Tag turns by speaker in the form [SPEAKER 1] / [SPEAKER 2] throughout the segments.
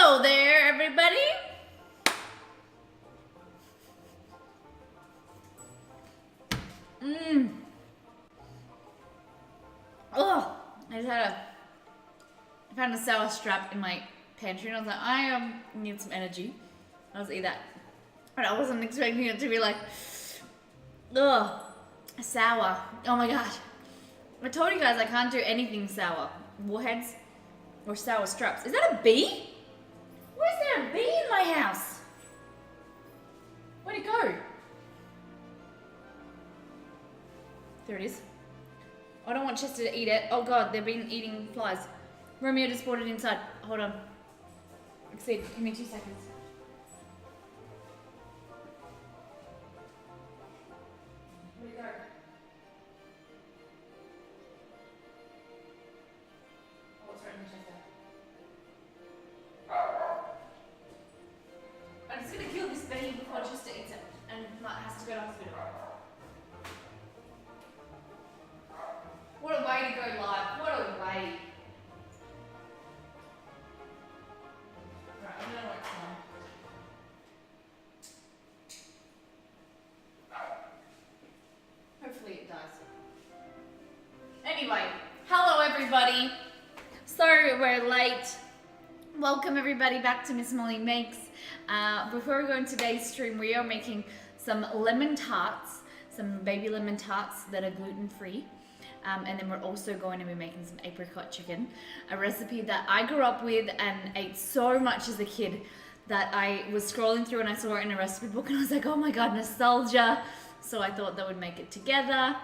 [SPEAKER 1] Hello there, everybody. Oh, I found a sour strap in my pantry and I was like, I need some energy. I was eat that. But I wasn't expecting it to be like, ugh, sour. Oh my god. I told you guys I can't do anything sour. Warheads or sour straps. Is that a bee? Why is there a bee in my house? Where'd it go? There it is. I don't want Chester to eat it. Oh god, they've been eating flies. Romeo just brought it inside. Hold on. Exceed, give me 2 seconds. Where'd it go? Oh, it's right in the Chester. I'm just gonna kill this bee before Chester eats it and Matt has to go to hospital. What a way to go live. What a way. Right, I'm gonna work some. Hopefully it does. Anyway, hello everybody. Sorry we're late. Welcome everybody back to Miss Molly Makes. Before we go into today's stream, we are making some lemon tarts, some baby lemon tarts that are gluten-free. And then we're also going to be making some apricot chicken, a recipe that I grew up with and ate so much as a kid that I was scrolling through and I saw it in a recipe book and I was like, oh my god, nostalgia. So I thought that would make it together.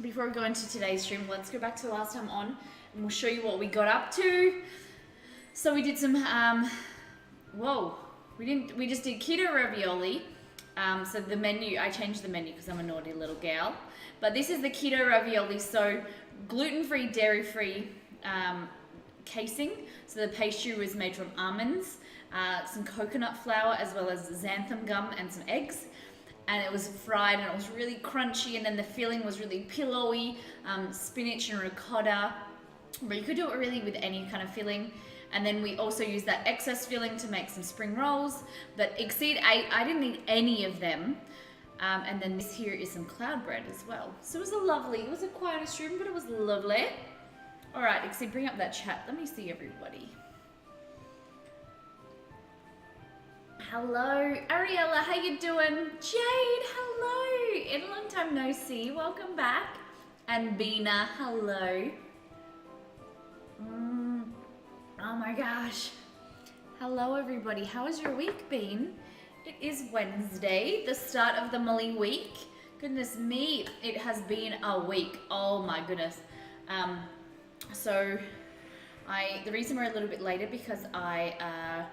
[SPEAKER 1] Before we go into today's stream, let's go back to the last time on and we'll show you what we got up to. So we did some, we just did keto ravioli. So the menu, I changed the menu because I'm a naughty little gal. But this is the keto ravioli, so gluten-free, dairy-free casing. So the pastry was made from almonds, some coconut flour, as well as xanthan gum and some eggs. And it was fried and it was really crunchy, and then the filling was really pillowy, spinach and ricotta. But you could do it really with any kind of filling. And then we also used that excess filling to make some spring rolls. But Exceed ate, I didn't eat any of them. And then this here is some cloud bread as well. So it was a quieter stream, but it was lovely. All right, Exceed, bring up that chat. Let me see everybody. Hello, Ariella, how you doing? Jade, hello. In a long time no see, welcome back. And Bina, hello. Oh my gosh. Hello everybody, how has your week been? It is Wednesday, the start of the Molly week. Goodness me, it has been a week. Oh my goodness. So the reason we're a little bit later because I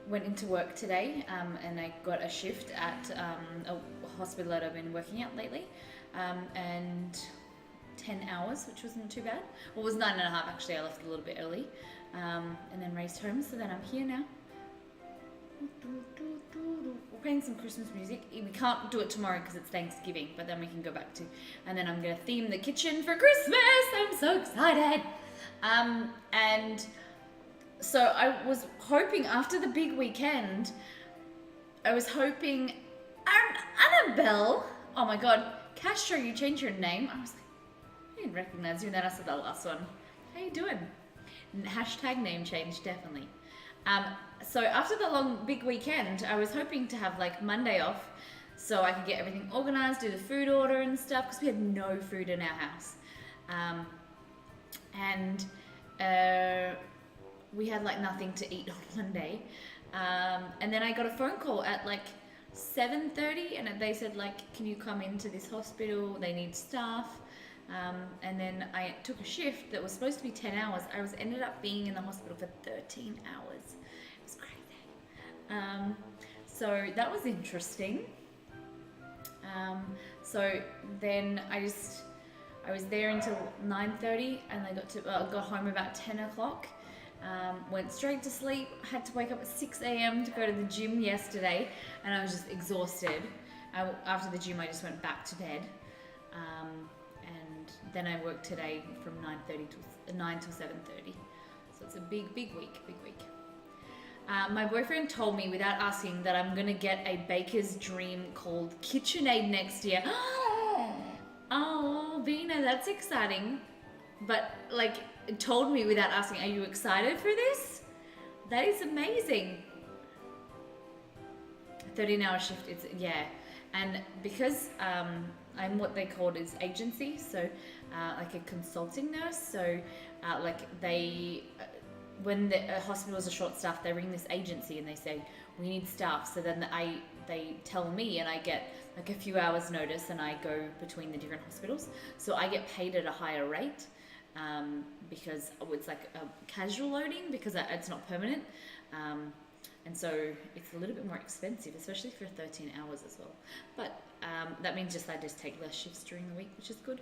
[SPEAKER 1] went into work today and I got a shift at a hospital that I've been working at lately. And 10 hours, which wasn't too bad. Well, it was 9.5 actually. I left a little bit early, and then raced home. So then I'm here now. We're playing some Christmas music. We can't do it tomorrow because it's Thanksgiving, but then we can go back to. And then I'm gonna theme the kitchen for Christmas. I'm so excited. And so I was hoping after the big weekend, I was hoping Annabelle. Oh my God, Castro, you changed your name. I was like, I didn't recognize you, and then I said that last one. How you doing? Hashtag name change, definitely. So after the long big weekend, I was hoping to have like Monday off so I could get everything organized, do the food order and stuff, because we had no food in our house. We had like nothing to eat on Monday. And then I got a phone call at like 7:30 and they said like, can you come into this hospital? They need staff. And then I took a shift that was supposed to be 10 hours. I ended up being in the hospital for 13 hours. It was crazy. So that was interesting. So then I was there until 9:30 and I got home about 10 o'clock. Went straight to sleep. I had to wake up at 6 a.m. to go to the gym yesterday and I was just exhausted. After the gym I just went back to bed. And then I worked today from 9 till 7:30. So it's a big week. My boyfriend told me without asking that I'm gonna get a baker's dream called KitchenAid next year. Oh, Vina, that's exciting. But like, told me without asking, are you excited for this? That is amazing. 13-hour shift, it's, yeah. And because I'm what they called is agency, so like a consulting nurse, so like they, when the hospitals are short staffed, they ring this agency and they say, we need staff. So then they tell me and I get like a few hours notice and I go between the different hospitals. So I get paid at a higher rate because it's like a casual loading because it's not permanent. And so it's a little bit more expensive, especially for 13 hours as well. But that means just I just take less shifts during the week, which is good.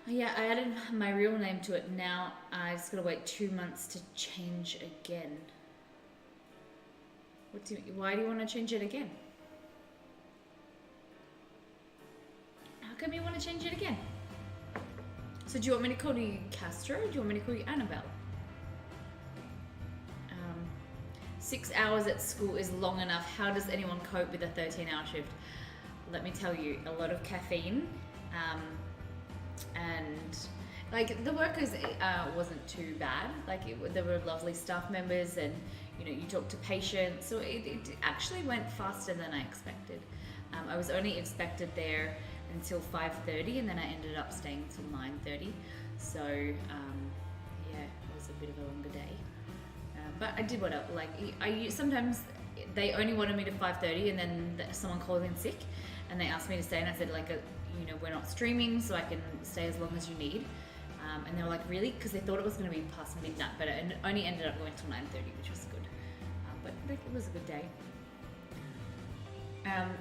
[SPEAKER 1] Yeah, I added my real name to it. Now I just gotta wait 2 months to change again. Why do you want to change it again? How come you want to change it again? So do you want me to call you Castro? Or do you want me to call you Annabelle? 6 hours at school is long enough. How does anyone cope with a 13-hour shift? Let me tell you, a lot of caffeine, and like the workers wasn't too bad. Like there were lovely staff members, and you know, you talk to patients, so it actually went faster than I expected. I was only expected there until 5:30, and then I ended up staying until 9:30. So yeah, it was a bit of a longer day. But I did what I sometimes they only wanted me to 5:30, and then someone called in sick, and they asked me to stay, and I said you know, we're not streaming, so I can stay as long as you need. And they were like, really? Because they thought it was going to be past midnight, but it only ended up going till 9:30, which was good. But it was a good day.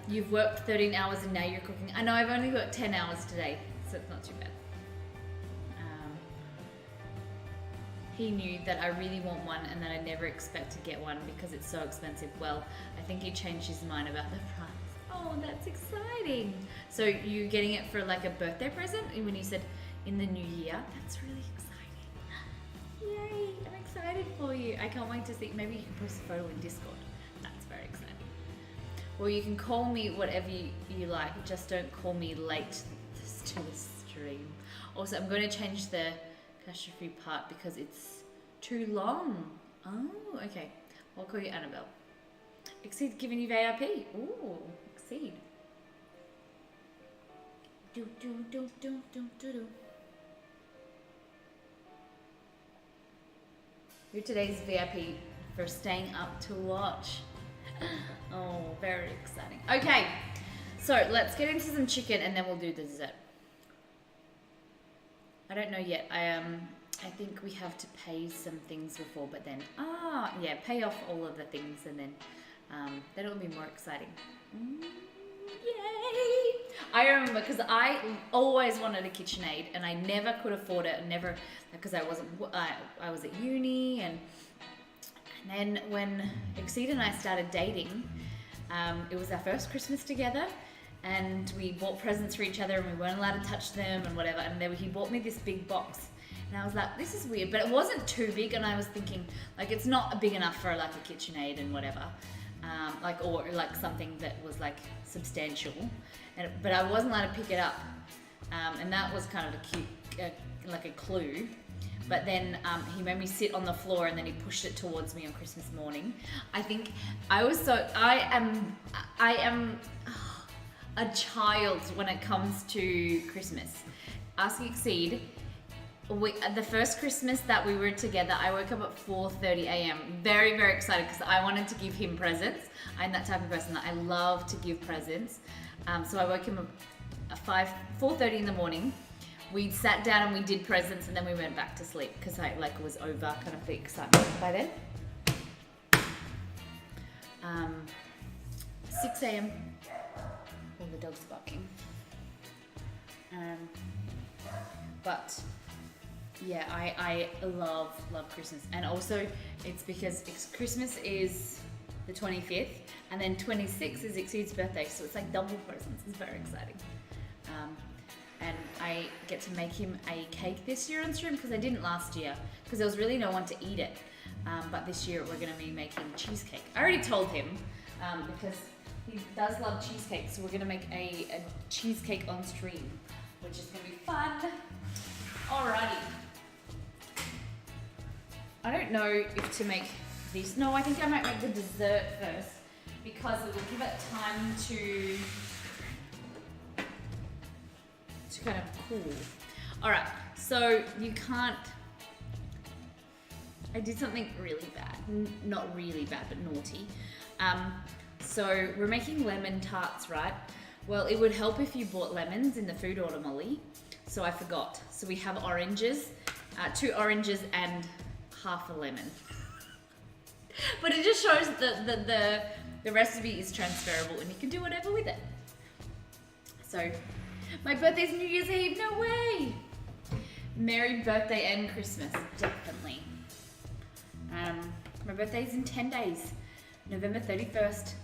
[SPEAKER 1] You've worked 13 hours and now you're cooking. I know I've only worked 10 hours today, so it's not too bad. He knew that I really want one and that I never expect to get one because it's so expensive. Well, I think he changed his mind about the price. Oh, that's exciting. So you're getting it for like a birthday present when you said in the new year? That's really exciting. Yay, I'm excited for you. I can't wait to see. Maybe you can post a photo in Discord. That's very exciting. Well, you can call me whatever you like. Just don't call me late to the stream. Also, I'm going to change the catastrophe part because it's too long. Oh, okay. I'll call you Annabelle. Exceed giving you VIP. Ooh, Exceed. Do. You're today's VIP for staying up to watch. Oh, very exciting. Okay, so let's get into some chicken and then we'll do the dessert. I don't know yet. I think we have to pay some things before, but then yeah, pay off all of the things and then it'll be more exciting. Yay! I remember because I always wanted a KitchenAid and I never could afford it, and never, because I was at uni, and then when Exceed and I started dating, it was our first Christmas together, and we bought presents for each other and we weren't allowed to touch them and whatever, and then he bought me this big box and I was like, this is weird, but it wasn't too big, and I was thinking like it's not big enough for like a KitchenAid and whatever, or like something that was like substantial, but I wasn't allowed to pick it up, and that was kind of a cute like a clue. But then he made me sit on the floor and then he pushed it towards me on Christmas morning. I think I am a child when it comes to Christmas. Ask Exceed. The first Christmas that we were together, I woke up at 4:30 a.m. Very, very excited because I wanted to give him presents. I'm that type of person that I love to give presents. So I woke him up at 4:30 in the morning. We sat down and we did presents, and then we went back to sleep because I was over kind of the excitement by then. 6 a.m. All the dogs barking. But yeah, I love Christmas, and also it's because Christmas is the 25th, and then 26th is Exceed's birthday, so it's like double presents. It's very exciting. And I get to make him a cake this year on stream because I didn't last year because there was really no one to eat it. but this year we're going to be making cheesecake. I already told him because he does love cheesecake, so we're going to make a cheesecake on stream, which is going to be fun. Alrighty. I don't know if to make these. No, I think I might make the dessert first because it will give it time to kind of cool. Alright, so you can't. I did something really bad. Not really bad, but naughty. So we're making lemon tarts, right? Well, it would help if you bought lemons in the food order, Molly. So I forgot. So we have oranges, 2 oranges and half a lemon. But it just shows that the recipe is transferable and you can do whatever with it. So my birthday's New Year's Eve, no way! Merry birthday and Christmas, definitely. My birthday's in 10 days, November 31st.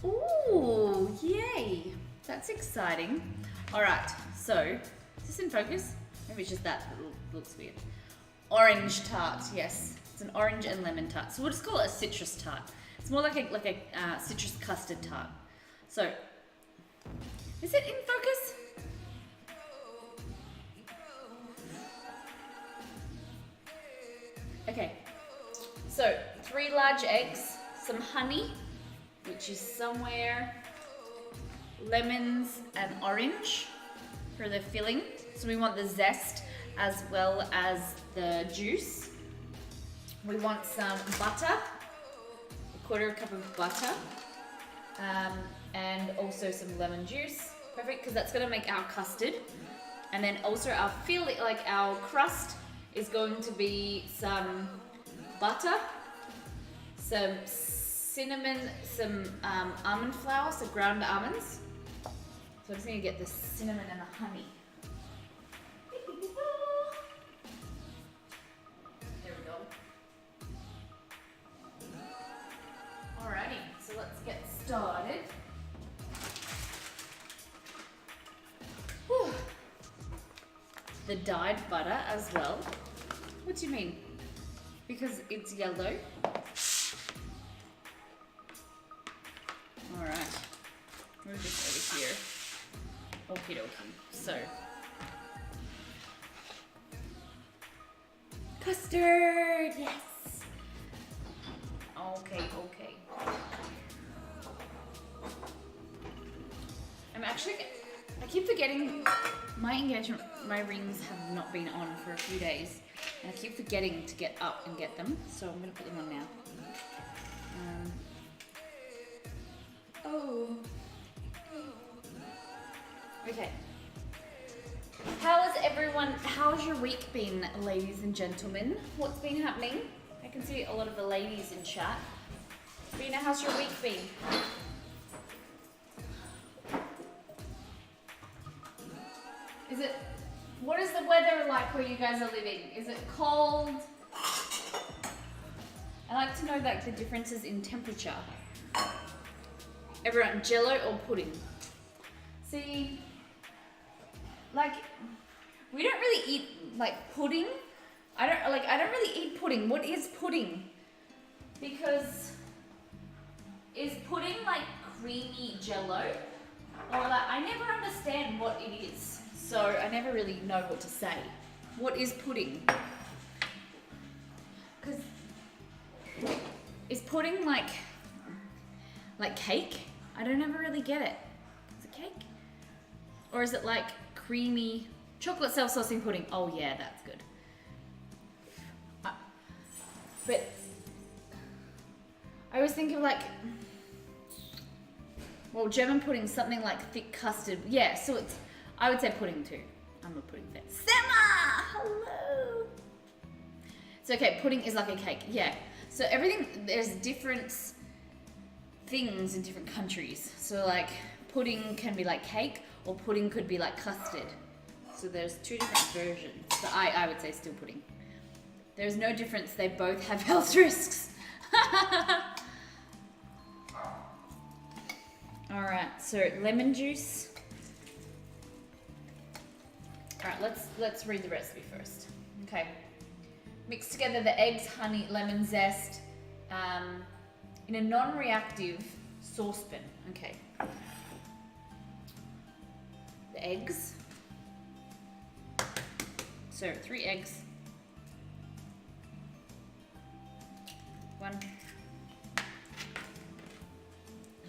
[SPEAKER 1] Ooh, yay! That's exciting. All right, so is this in focus? Maybe it's just that looks weird. Orange tart, yes. It's an orange and lemon tart. So we'll just call it a citrus tart. It's more like a citrus custard tart. So, is it in focus? Okay. So 3 large eggs, some honey, which is somewhere, lemons and orange for the filling. So we want the zest as well as the juice. We want some butter, 1/4 cup of butter, and also some lemon juice. Perfect, because that's going to make our custard. And then also our filling, like our crust, is going to be some butter, some cinnamon, some almond flour, so ground almonds. So I'm just going to get the cinnamon and the honey. There we go. Alrighty, so let's get started. Whew. The dyed butter as well. What do you mean? Because it's yellow. Alright. Move this over here. Okie dokie. So. Custard! Yes! Okay. I keep forgetting my engagement, my rings have not been on for a few days. And I keep forgetting to get up and get them, so I'm going to put them on now. Okay. How's your week been, ladies and gentlemen? What's been happening? I can see a lot of the ladies in chat. Rena, how's your week been? What is the weather like where you guys are living? Is it cold? I like to know like the differences in temperature. Everyone, jello or pudding? See, like we don't really eat like pudding. I don't really eat pudding. What is pudding? Because is pudding like creamy jello? Or like I never understand what it is. So I never really know what to say. What is pudding? Because is pudding like cake? I don't ever really get it. Is it cake? Or is it like creamy chocolate self-saucing pudding? Oh yeah, that's good. But I always think of like, well, German pudding, something like thick custard. Yeah, so it's, I would say pudding too. I'm a pudding fan. Sema! Hello! It's okay, pudding is like a cake. Yeah. So everything, there's different things in different countries. So like pudding can be like cake or pudding could be like custard. So there's 2 different versions. So I would say still pudding. There's no difference. They both have health risks. All right, so lemon juice. All right, let's read the recipe first. Okay. Mix together the eggs, honey, lemon zest in a non-reactive saucepan. Okay. The eggs. So 3 eggs. 1.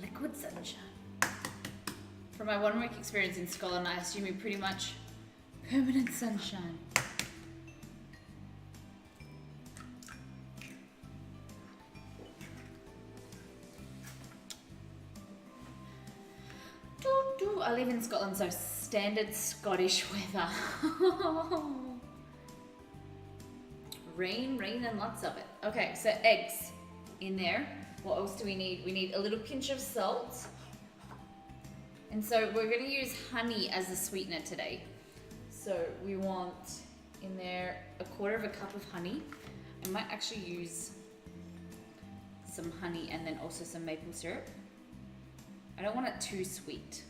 [SPEAKER 1] Liquid sunshine. From my 1 week experience in Scotland, I assume you're pretty much permanent sunshine. I live in Scotland, so standard Scottish weather. Rain, and lots of it. Okay, so eggs in there. What else do we need? We need a little pinch of salt. And so we're going to use honey as a sweetener today. So we want in there 1/4 cup of honey. I might actually use some honey and then also some maple syrup. I don't want it too sweet.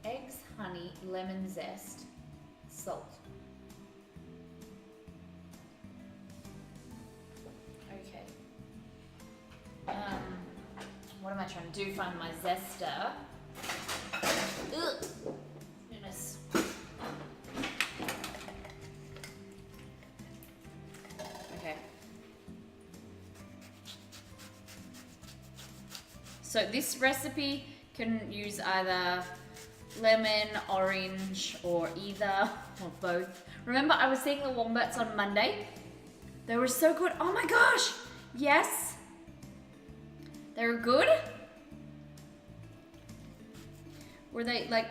[SPEAKER 1] Eggs, honey, lemon zest, salt. Okay. What am I trying to do? Find my zester. Ugh. Goodness. Okay. So this recipe can use either lemon, orange, or either, or both. Remember, I was seeing the wombats on Monday. They were so good. Oh my gosh! Yes! They were good? Were they like...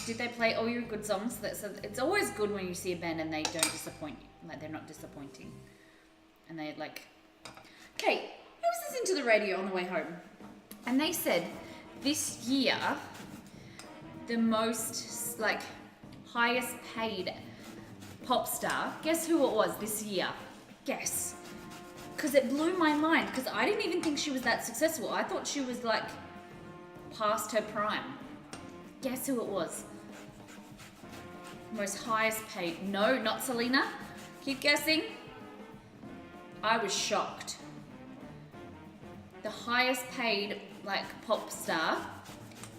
[SPEAKER 1] Did they play all your good songs? So it's always good when you see a band and they don't disappoint you. Like, they're not disappointing. And they like... Okay, I was listening to the radio on the way home. And they said this year, the most, like, highest paid pop star, guess who it was this year? Guess. Because it blew my mind, because I didn't even think she was that successful. I thought she was, like, past her prime. Guess who it was? Most highest paid. No, not Selena. Keep guessing. I was shocked. The highest paid, like, pop star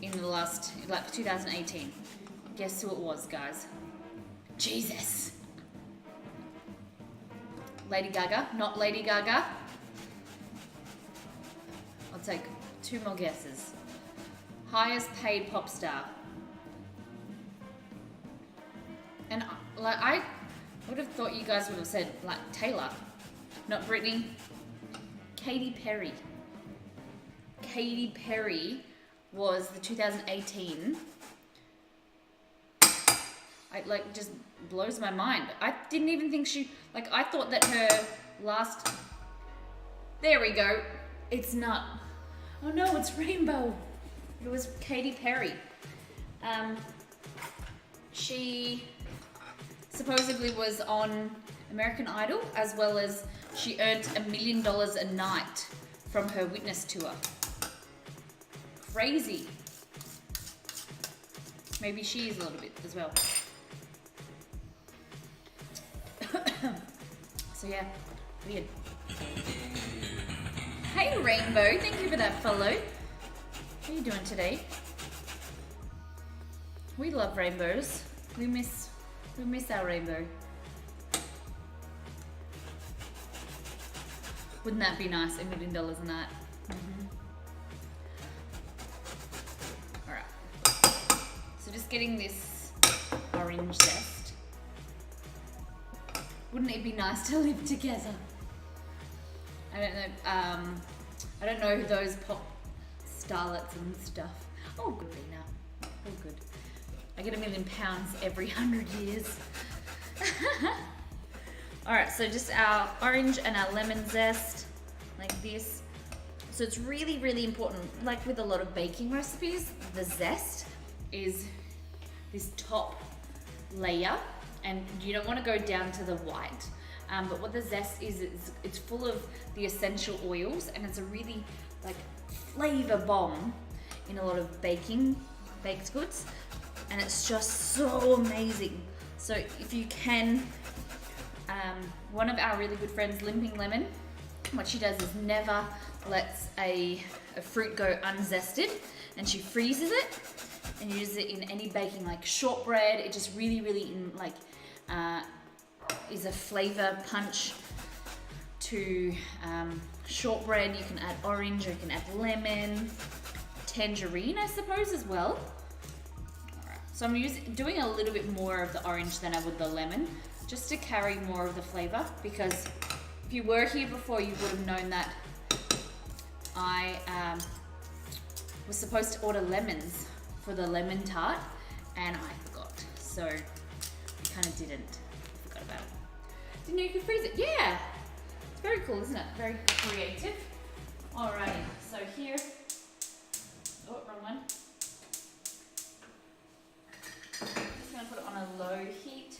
[SPEAKER 1] in the last, like, 2018. Guess who it was, guys? Jesus. Lady Gaga. Not Lady Gaga. I'll take 2 more guesses. Highest paid pop star. And, like, I would have thought you guys would have said, like, Taylor. Not Britney. Katy Perry. Katy Perry was the 2018. I like just blows my mind. I didn't even think she like I thought that her last there we go. It's not. Oh no, it's Rainbow. It was Katy Perry. She supposedly was on American Idol, as well as she earned $1 million a night from her Witness tour. Crazy. Maybe she is a little bit as well. So yeah, weird. Hey Rainbow, thank you for that follow. How are you doing today? We love rainbows. We miss our rainbow. Wouldn't that be nice? $1 million a night. Just getting this orange zest. Wouldn't it be nice to live together? I don't know those pop starlets and stuff. Oh, good, Lena. Oh, good. I get £1 million every 100 years. All right, so just our orange and our lemon zest, like this. So it's really, really important, like with a lot of baking recipes, the zest is this top layer, and you don't want to go down to the white. But what the zest is it's full of the essential oils, and it's a really like flavor bomb in a lot of baked goods, and it's just so amazing. So if you can, one of our really good friends, Limping Lemon, what she does is never lets a fruit go unzested, and she freezes it and uses it in any baking, like shortbread. It just really is a flavor punch to shortbread. You can add orange, or you can add lemon, tangerine, I suppose, as well. Alright, so I'm doing a little bit more of the orange than I would the lemon, just to carry more of the flavor, because if you were here before, you would have known that I was supposed to order lemons for the lemon tart, and I forgot. So I kind of didn't. I forgot about it. Didn't know you could freeze it? Yeah! It's very cool, isn't it? Very creative. Alrighty, so here. Oh, wrong one. Just gonna put it on a low heat.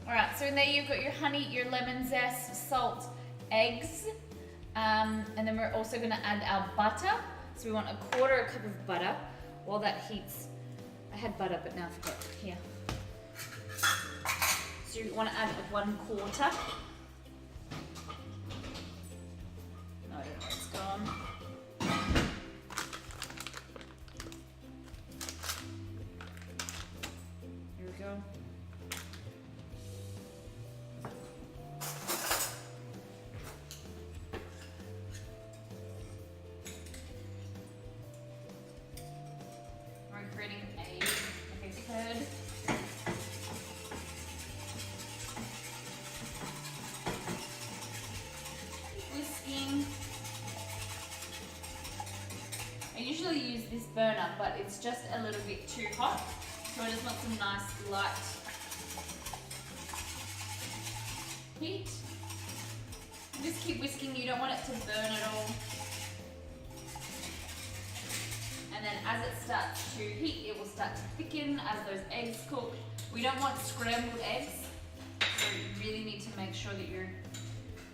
[SPEAKER 1] Alright, so in there you've got your honey, your lemon zest, salt, eggs, and then we're also going to add our butter. So we want 1/4 cup of butter. While that heats, I had butter but now I forgot. Here. So you want to add 1/4. No, I don't know where it's gone. Here we go. We're creating a curd. Whisking. I usually use this burner, but it's just a little bit too hot. So I just want some nice light heat. Just keep whisking, you don't want it to burn at all. And then as it starts to heat, it will start to thicken as those eggs cook. We don't want scrambled eggs, so you really need to make sure that you're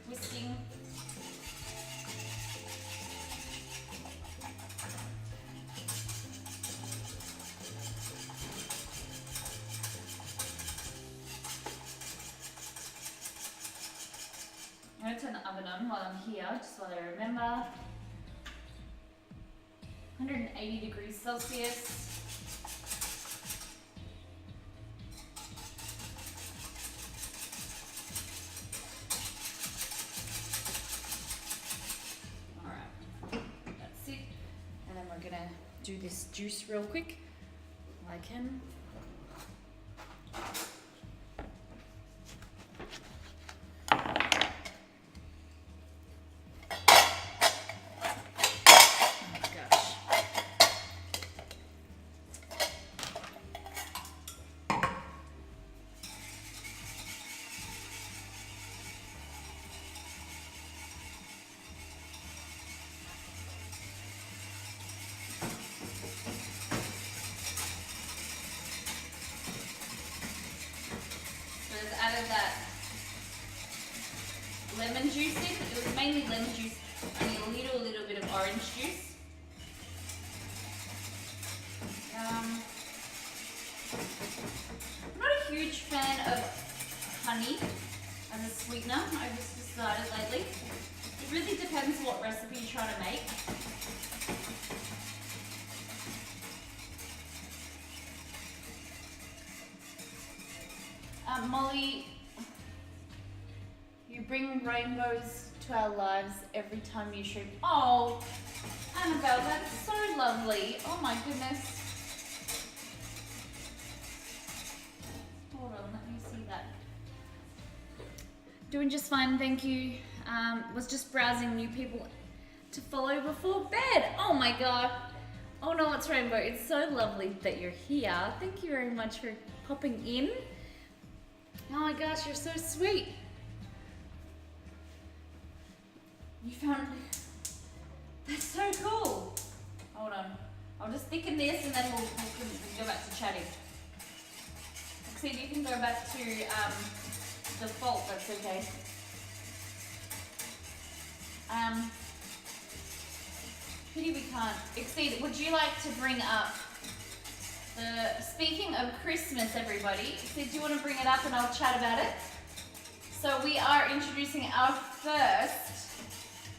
[SPEAKER 1] whisking. I'm going to turn the oven on while I'm here, just while I remember. 180 degrees Celsius. All right, that's it. And then we're gonna do this juice real quick. I can. Added that lemon juice in. It was mainly lemon juice, only a little bit of orange juice. I'm not a huge fan of honey as a sweetener. I've just decided lately. It really depends what recipe you're trying to make. Molly, you bring rainbows to our lives every time you shoot. Oh, Annabelle, that's so lovely. Oh my goodness. Hold on, let me see that. Doing just fine, thank you. Was just browsing new people to follow before bed. Oh my god. Oh no, it's Rainbow. It's so lovely that you're here. Thank you very much for popping in. Oh my gosh, you're so sweet. You found... That's so cool. Hold on. I'll just thicken this and then we'll go back to chatting. Exceed, you can go back to default, that's okay. Pity we can't. Exceed, would you like to bring up the, speaking of Christmas, everybody, Exceed, do you want to bring it up and I'll chat about it? So we are introducing our first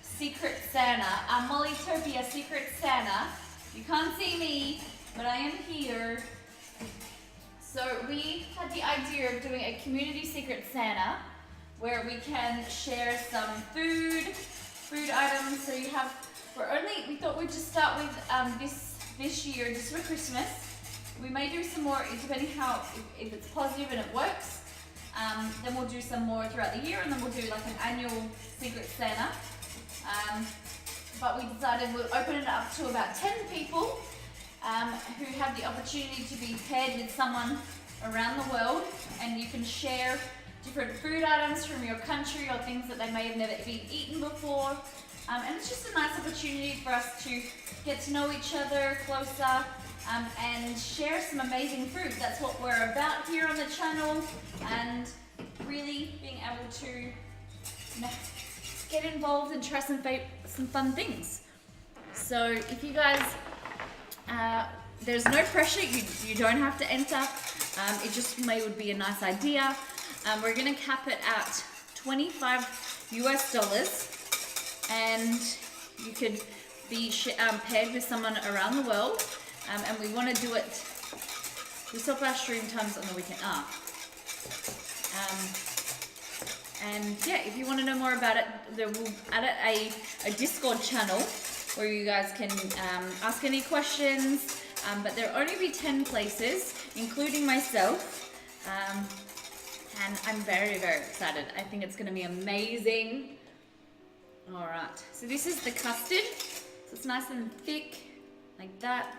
[SPEAKER 1] Secret Santa, our Mollytopia Secret Santa. You can't see me, but I am here. So we had the idea of doing a community Secret Santa where we can share some food items. So you have, we thought we'd just start with this year, just for Christmas. We may do some more, depending how, if it's positive and it works. Then we'll do some more throughout the year, and then we'll do like an annual Secret Santa. But we decided we'll open it up to about 10 people who have the opportunity to be paired with someone around the world, and you can share different food items from your country or things that they may have never been eaten before. And it's just a nice opportunity for us to get to know each other closer and share some amazing food. That's what we're about here on the channel, and really being able to get involved and try some fun things. So if you guys, there's no pressure, you don't have to enter. It just would be a nice idea. We're gonna cap it at $25 US, and you could be paired with someone around the world. And we want to do it, we stop our stream times on the weekend. And yeah, if you want to know more about it, we'll add a Discord channel where you guys can ask any questions. But there'll only be 10 places, including myself. And I'm very, very excited. I think it's going to be amazing. All right, so this is the custard. So it's nice and thick, like that.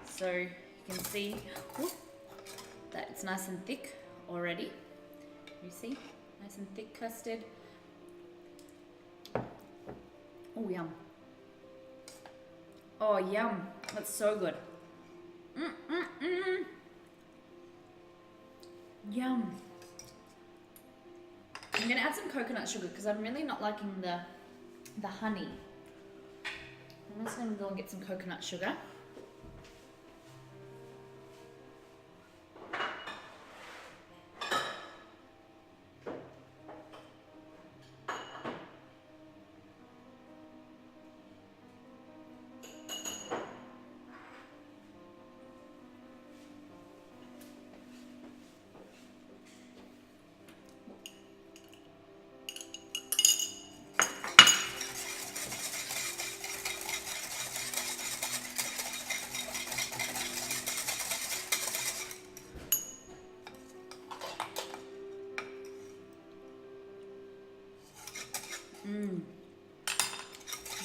[SPEAKER 1] So you can see that it's nice and thick already. You see? Nice and thick custard. Oh, yum. Oh, yum. That's so good. Yum. I'm going to add some coconut sugar because I'm really not liking the honey. I'm just going to go and get some coconut sugar.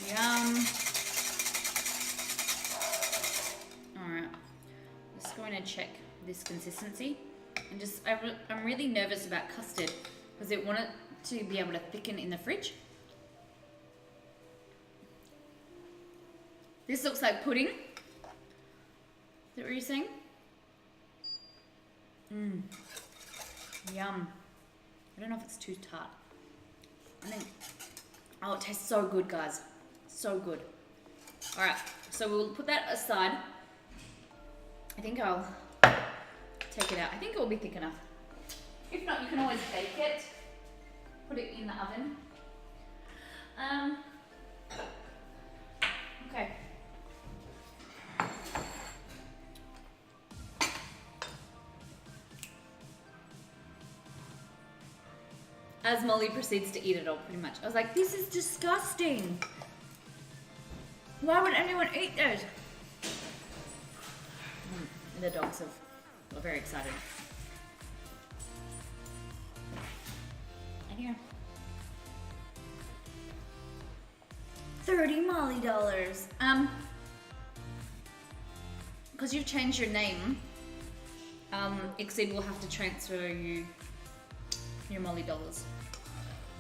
[SPEAKER 1] Yum. Alright, just going to check this consistency. And I'm really nervous about custard because I want it to be able to thicken in the fridge. This looks like pudding. Is that what you're saying? Yum. I don't know if it's too tart. I think, oh, it tastes so good, guys. So good. All right, so we'll put that aside. I think I'll take it out. I think it will be thick enough. If not, you can always bake it. Put it in the oven. Okay. As Molly proceeds to eat it all, pretty much. I was like, this is disgusting. Why would anyone eat those? The dogs are very excited. I here. 30 Molly dollars. Because you've changed your name, Exceed will have to transfer you your Molly dollars.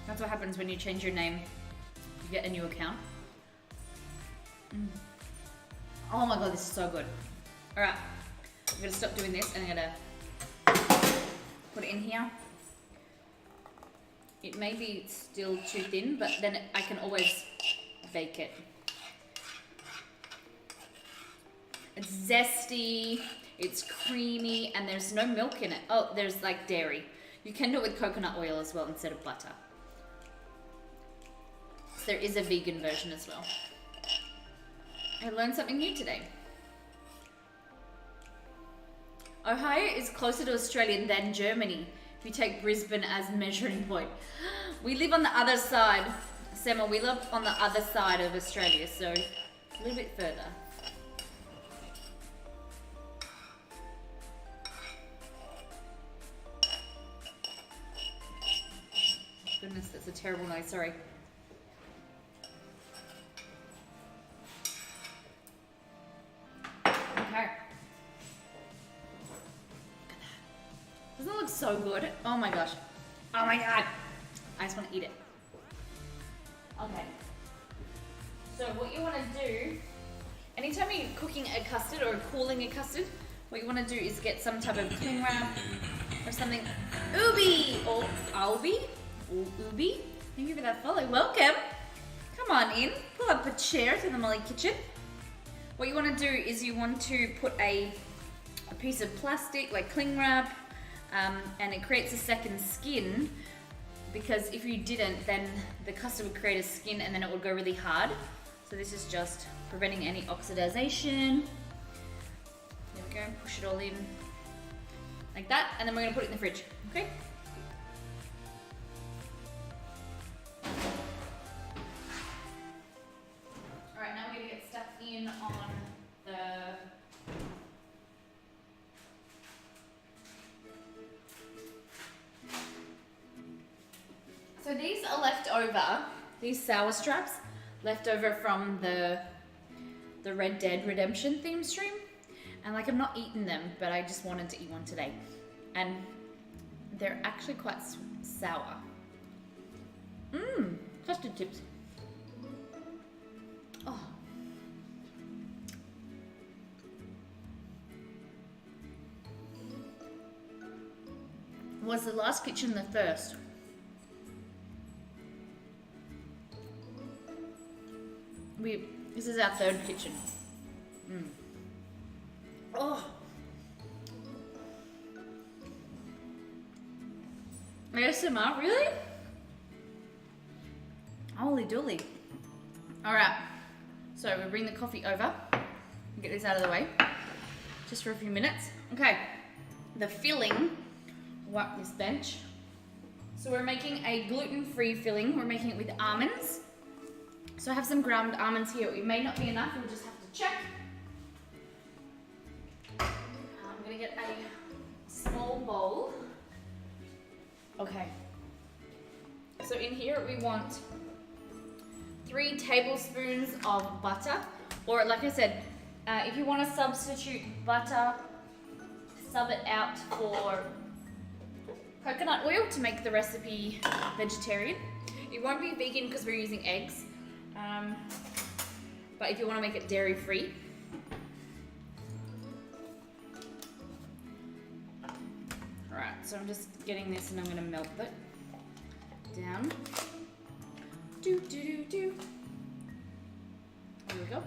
[SPEAKER 1] That's what happens when you change your name. You get a new account. Oh my god, this is so good. Alright, I'm gonna stop doing this and I'm gonna put it in here. It may be still too thin, but then I can always bake it. It's zesty, it's creamy, and there's no milk in it. Oh, there's like dairy. You can do it with coconut oil as well instead of butter. So there is a vegan version as well. I learned something new today. Ohio is closer to Australia than Germany if you take Brisbane as measuring point. We live on the other side. Sema, we live on the other side of Australia, so a little bit further. Goodness, that's a terrible noise, sorry. Okay. Doesn't it look so good? Oh my gosh. Oh my god. I just want to eat it. Okay. So what you want to do, anytime you're cooking a custard or cooling a custard, what you want to do is get some type of cling wrap or something. Ubi or Albi or Ubi. Thank you for that follow. Welcome. Come on in. Pull up a chair to the Molly kitchen. What you want to do is you want to put a piece of plastic like cling wrap, and it creates a second skin, because if you didn't, then the custard would create a skin and then it would go really hard. So this is just preventing any oxidization. There we go, push it all in like that, and then we're gonna put it in the fridge, okay? All right, now we're gonna get stuff in on the So these are left over, these sour straps, left over from the Red Dead Redemption theme stream. And like, I'm not eating them, but I just wanted to eat one today. And they're actually quite sour. Custard chips. Oh. Was the last kitchen the first? This is our third kitchen. Oh. ASMR, really? Holy dooly. Alright, so we'll bring the coffee over. Get this out of the way. Just for a few minutes. Okay, the filling. Wipe this bench. So we're making a gluten-free filling. We're making it with almonds. So I have some ground almonds here. It may not be enough, we'll just have to check. I'm gonna get a small bowl. Okay. So in here we want 3 tablespoons of butter, or like I said, if you want to substitute butter, sub it out for coconut oil to make the recipe vegetarian. It won't be vegan because we're using eggs. But if you want to make it dairy free. Alright, so I'm just getting this and I'm going to melt it down. There we go.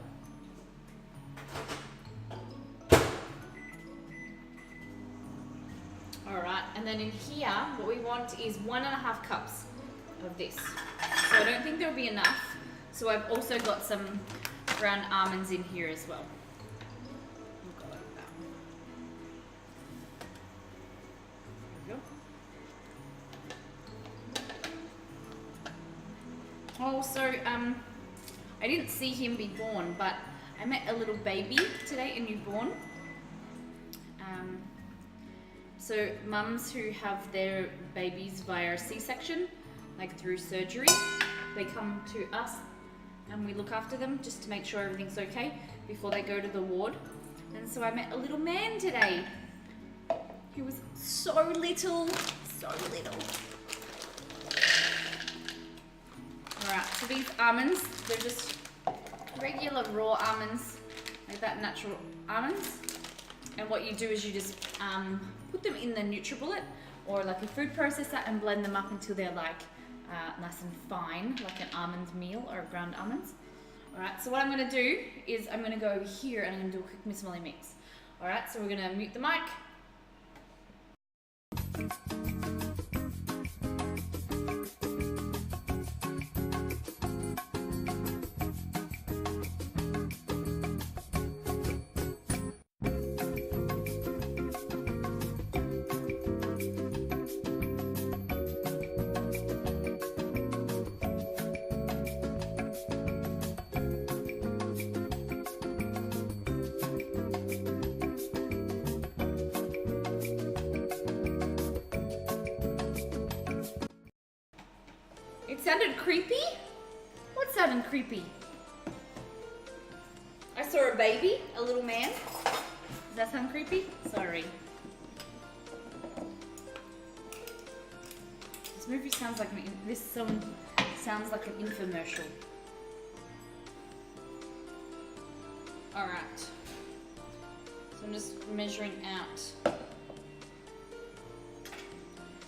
[SPEAKER 1] Alright, and then in here, what we want is 1.5 cups of this. So I don't think there'll be enough. So I've also got some ground almonds in here as well. We'll go like that. There we go. Also, I didn't see him be born, but I met a little baby today, a newborn. So mums who have their babies via C-section, like through surgery. They come to us and we look after them just to make sure everything's okay before they go to the ward. And so I met a little man today. He was so little, so little. Alright, so these almonds, they're just regular raw almonds, like that, natural almonds. And what you do is you just put them in the NutriBullet or like a food processor and blend them up until they're like nice and fine, like an almond meal or ground almonds. Alright, so what I'm going to do is I'm going to go over here and I'm going to do a quick Miss Molly mix. Alright, so we're going to mute the mic. It sounded creepy? What sounded creepy? I saw a baby, a little man. Does that sound creepy? Sorry. This movie sounds like this song sounds like an infomercial. Alright. So I'm just measuring out.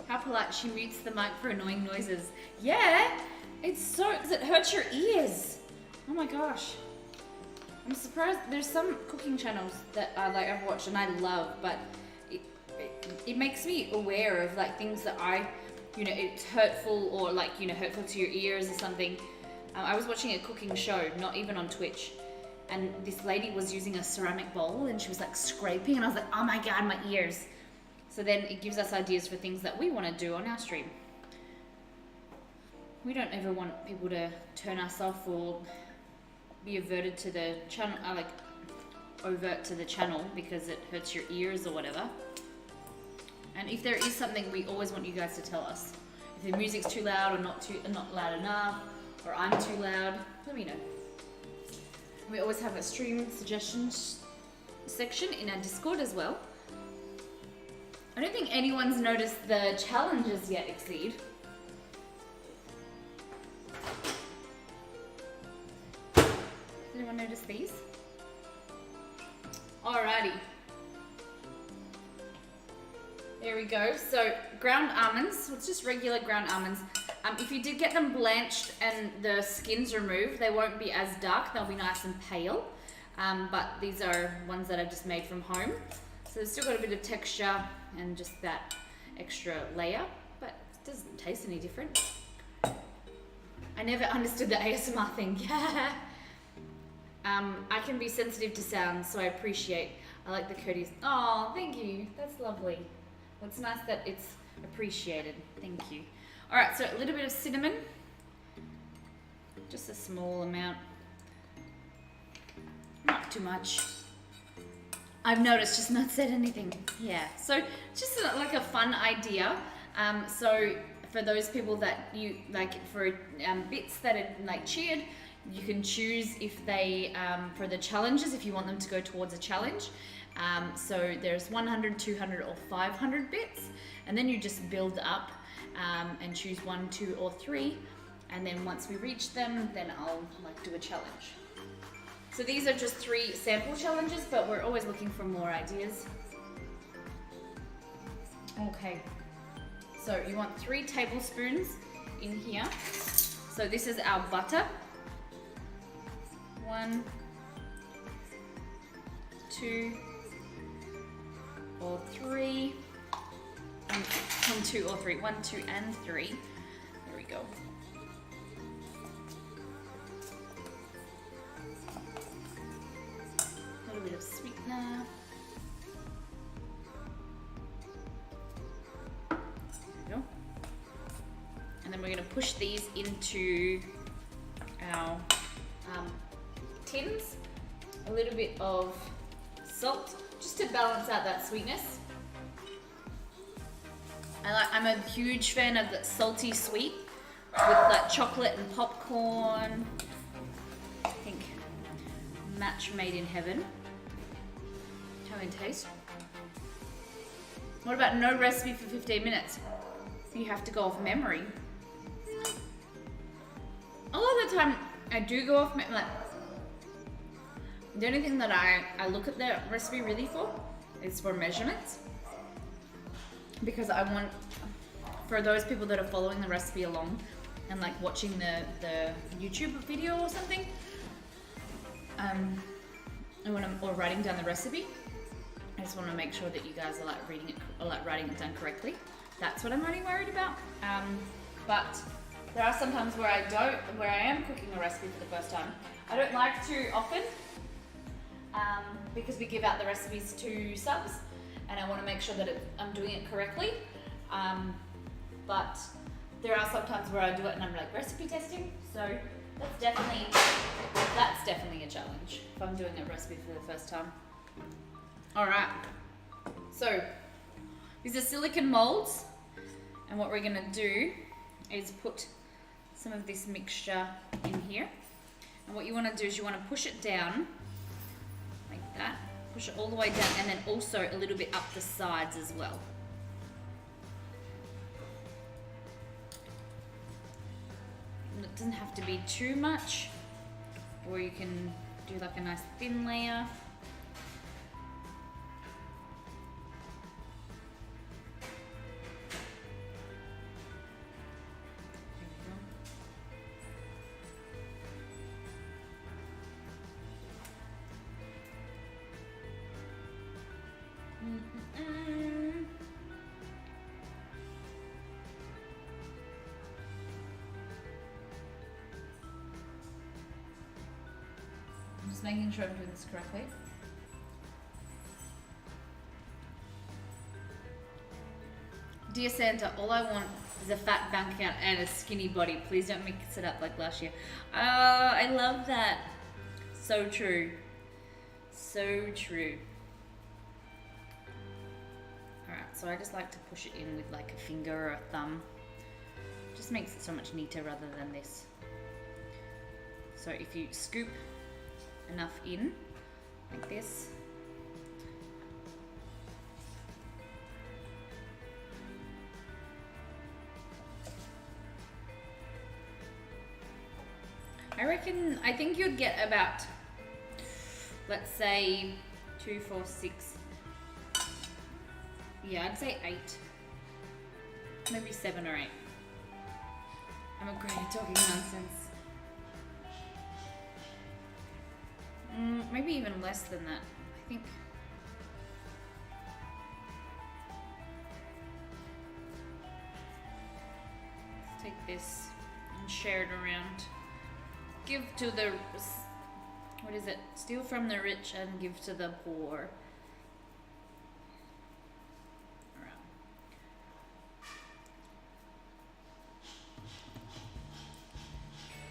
[SPEAKER 1] How polite, she mutes the mic for annoying noises. Yeah, it's so, because it hurts your ears. Oh my gosh. I'm surprised, there's some cooking channels that I've watched and I love, but it makes me aware of like things that it's hurtful or like, hurtful to your ears or something. I was watching a cooking show, not even on Twitch, and this lady was using a ceramic bowl and she was like scraping and I was like, oh my God, my ears. So then it gives us ideas for things that we want to do on our stream. We don't ever want people to turn us off or be averted to the channel, overt to the channel because it hurts your ears or whatever. And if there is something, we always want you guys to tell us. If the music's too loud or not loud enough, or I'm too loud, let me know. We always have a stream suggestions section in our Discord as well. I don't think anyone's noticed the challenges yet, Exceed. Did anyone notice these? Alrighty. There we go. So ground almonds, it's just regular ground almonds. If you did get them blanched and the skin's removed, they won't be as dark. They'll be nice and pale. But these are ones that I've just made from home. So they've still got a bit of texture and just that extra layer, but it doesn't taste any different. I never understood the ASMR thing. I can be sensitive to sounds, so I like the courteous. Oh, thank you. That's lovely. Well, it's nice that it's appreciated. Thank you. All right, so a little bit of cinnamon. Just a small amount. Not too much. I've noticed, just not said anything. Yeah, so just like a fun idea. So for those people that you like, for bits that are like cheered, you can choose if they, for the challenges, if you want them to go towards a challenge. So there's 100, 200 or 500 bits, and then you just build up and choose 1, 2 or 3. And then once we reach them, then I'll do a challenge. So these are just 3 sample challenges, but we're always looking for more ideas. Okay, so you want 3 tablespoons in here. So this is our butter. 1, 2, or 3. 1, 2 or 3. 1, 2 and 3. There we go. A little bit of sweetener. There we go. And then we're going to push these into our tins. A little bit of salt, just to balance out that sweetness. I'm a huge fan of the salty sweet. with like chocolate and popcorn. I think match made in heaven. Tell me taste. What about no recipe for 15 minutes? You have to go off memory. A lot of the time I do go off memory. Like, the only thing that I look at the recipe really for is for measurements. Because I want, for those people that are following the recipe along and like watching the YouTube video or something, and when I'm or writing down the recipe, I just want to make sure that you guys are like reading it or like writing it down correctly. That's what I'm really worried about. But there are some times where I am cooking a recipe for the first time. I don't like to often because we give out the recipes to subs, and I want to make sure that I'm doing it correctly. But there are some times where I do it and I'm like recipe testing, so that's definitely a challenge if I'm doing a recipe for the first time. All right, so these are silicone molds, and what we're gonna do is put some of this mixture in here. And what you wanna do is you wanna push it down like that, push it all the way down, and then also a little bit up the sides as well. And it doesn't have to be too much, or you can do like a nice thin layer. I'm just making sure I'm doing this correctly. Dear Santa, all I want is a fat bank account and a skinny body. Please don't mix it up like last year. Oh, I love that. So true. So true. Alright, so I just like to push it in with like a finger or a thumb. Just makes it so much neater rather than this. So if you scoop enough in, like this. I think you'd get about, let's say 2, 4, 6. Yeah, I'd say 8. Maybe 7 or 8. I'm a great at talking nonsense. Maybe even less than that, I think. Let's take this and share it around. Give to the, what is it? Steal from the rich and give to the poor.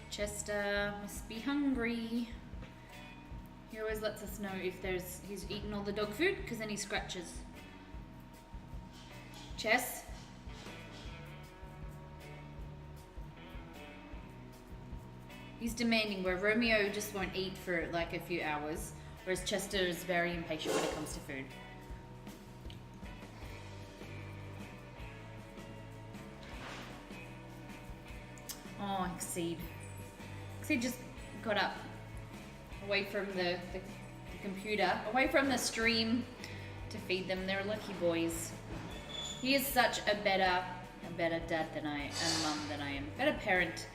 [SPEAKER 1] Chester must be hungry. He always lets us know if he's eaten all the dog food, because then he scratches. Chess? He's demanding, where Romeo just won't eat for like a few hours, whereas Chester is very impatient when it comes to food. Oh, Exceed. Exceed just got up away from the computer, away from the stream to feed them. They're lucky boys. He is such a better dad than I am, and mum than I am. Better parent.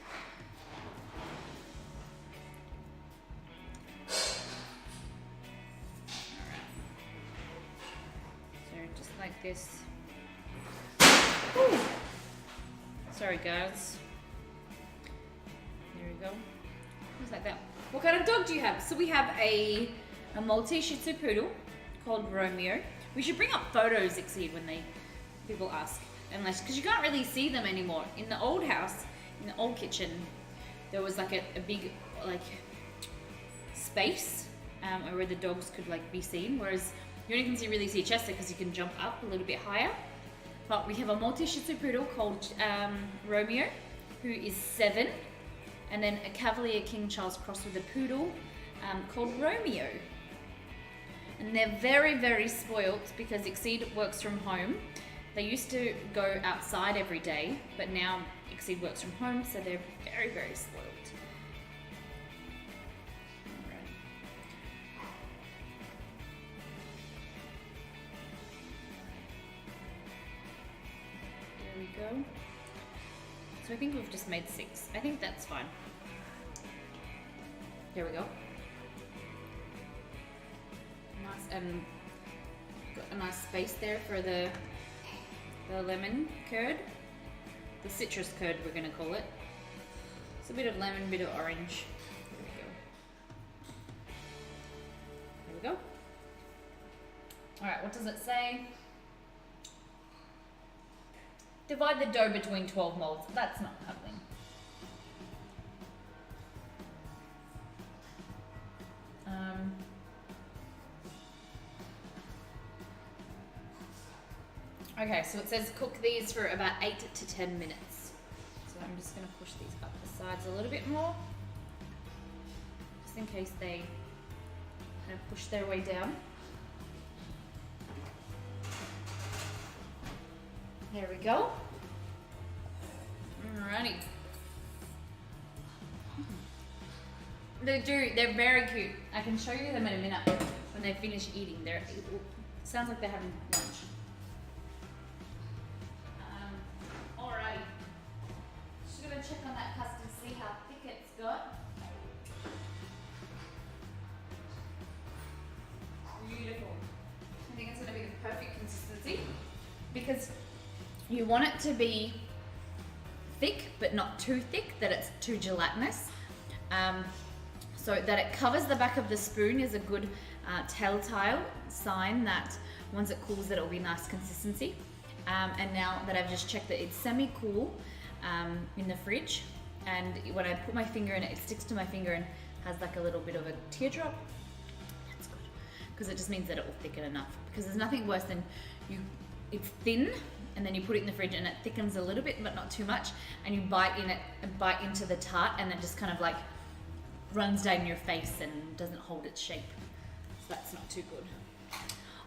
[SPEAKER 1] Like this. Ooh. Sorry guys. There we go. Just like that. What kind of dog do you have? So we have a Maltese Shih Tzu Poodle called Romeo. We should bring up photos, Exceed, when people ask. Unless, because you can't really see them anymore. In the old house, in the old kitchen, there was like a big like space where the dogs could like be seen, whereas you only can really see Chester because he can jump up a little bit higher. But we have a Maltese Shih Tzu Poodle called Romeo, who is 7, and then a Cavalier King Charles cross with a poodle called Romeo. And they're very, very spoilt because Exceed works from home. They used to go outside every day, but now Exceed works from home, so they're very, very spoilt. There we go. So I think we've just made 6. I think that's fine. There we go. Nice, and got a nice space there for the lemon curd. The citrus curd, we're gonna call it. It's a bit of lemon, bit of orange. There we go. Alright, what does it say? Divide the dough between 12 molds. That's not happening. Okay, so it says cook these for about 8 to 10 minutes. So I'm just going to push these up the sides a little bit more, just in case they kind of push their way down. There we go. Alrighty. They're very cute. I can show you them in a minute when they finish eating. Sounds like they're having lunch. Alrighty. Just gonna check on that custard, see how thick it's got. Beautiful. I think it's gonna be the perfect consistency because you want it to be thick, but not too thick, that it's too gelatinous. So that it covers the back of the spoon is a good telltale sign that once it cools that it will be nice consistency. And now that I've just checked that it's semi-cool in the fridge, and when I put my finger in it, it sticks to my finger and has like a little bit of a teardrop. That's good, because it just means that it will thicken enough. Because there's nothing worse than it's thin, and then you put it in the fridge and it thickens a little bit, but not too much, and you bite into the tart, and it just kind of like runs down your face and doesn't hold its shape. So that's not too good.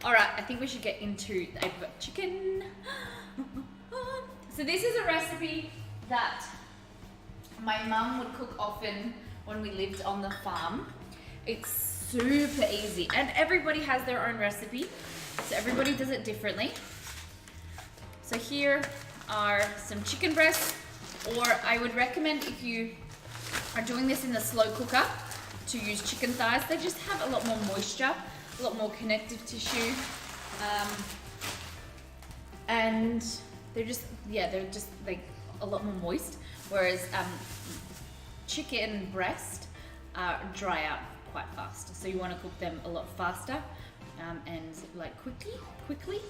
[SPEAKER 1] All right, I think we should get into the apricot chicken. So this is a recipe that my mum would cook often when we lived on the farm. It's super easy, and everybody has their own recipe, so everybody does it differently. So here are some chicken breasts, or I would recommend if you are doing this in the slow cooker to use chicken thighs. They just have a lot more moisture, a lot more connective tissue, and they're just like a lot more moist, whereas chicken breast dry out quite fast, so you want to cook them a lot faster and like quickly,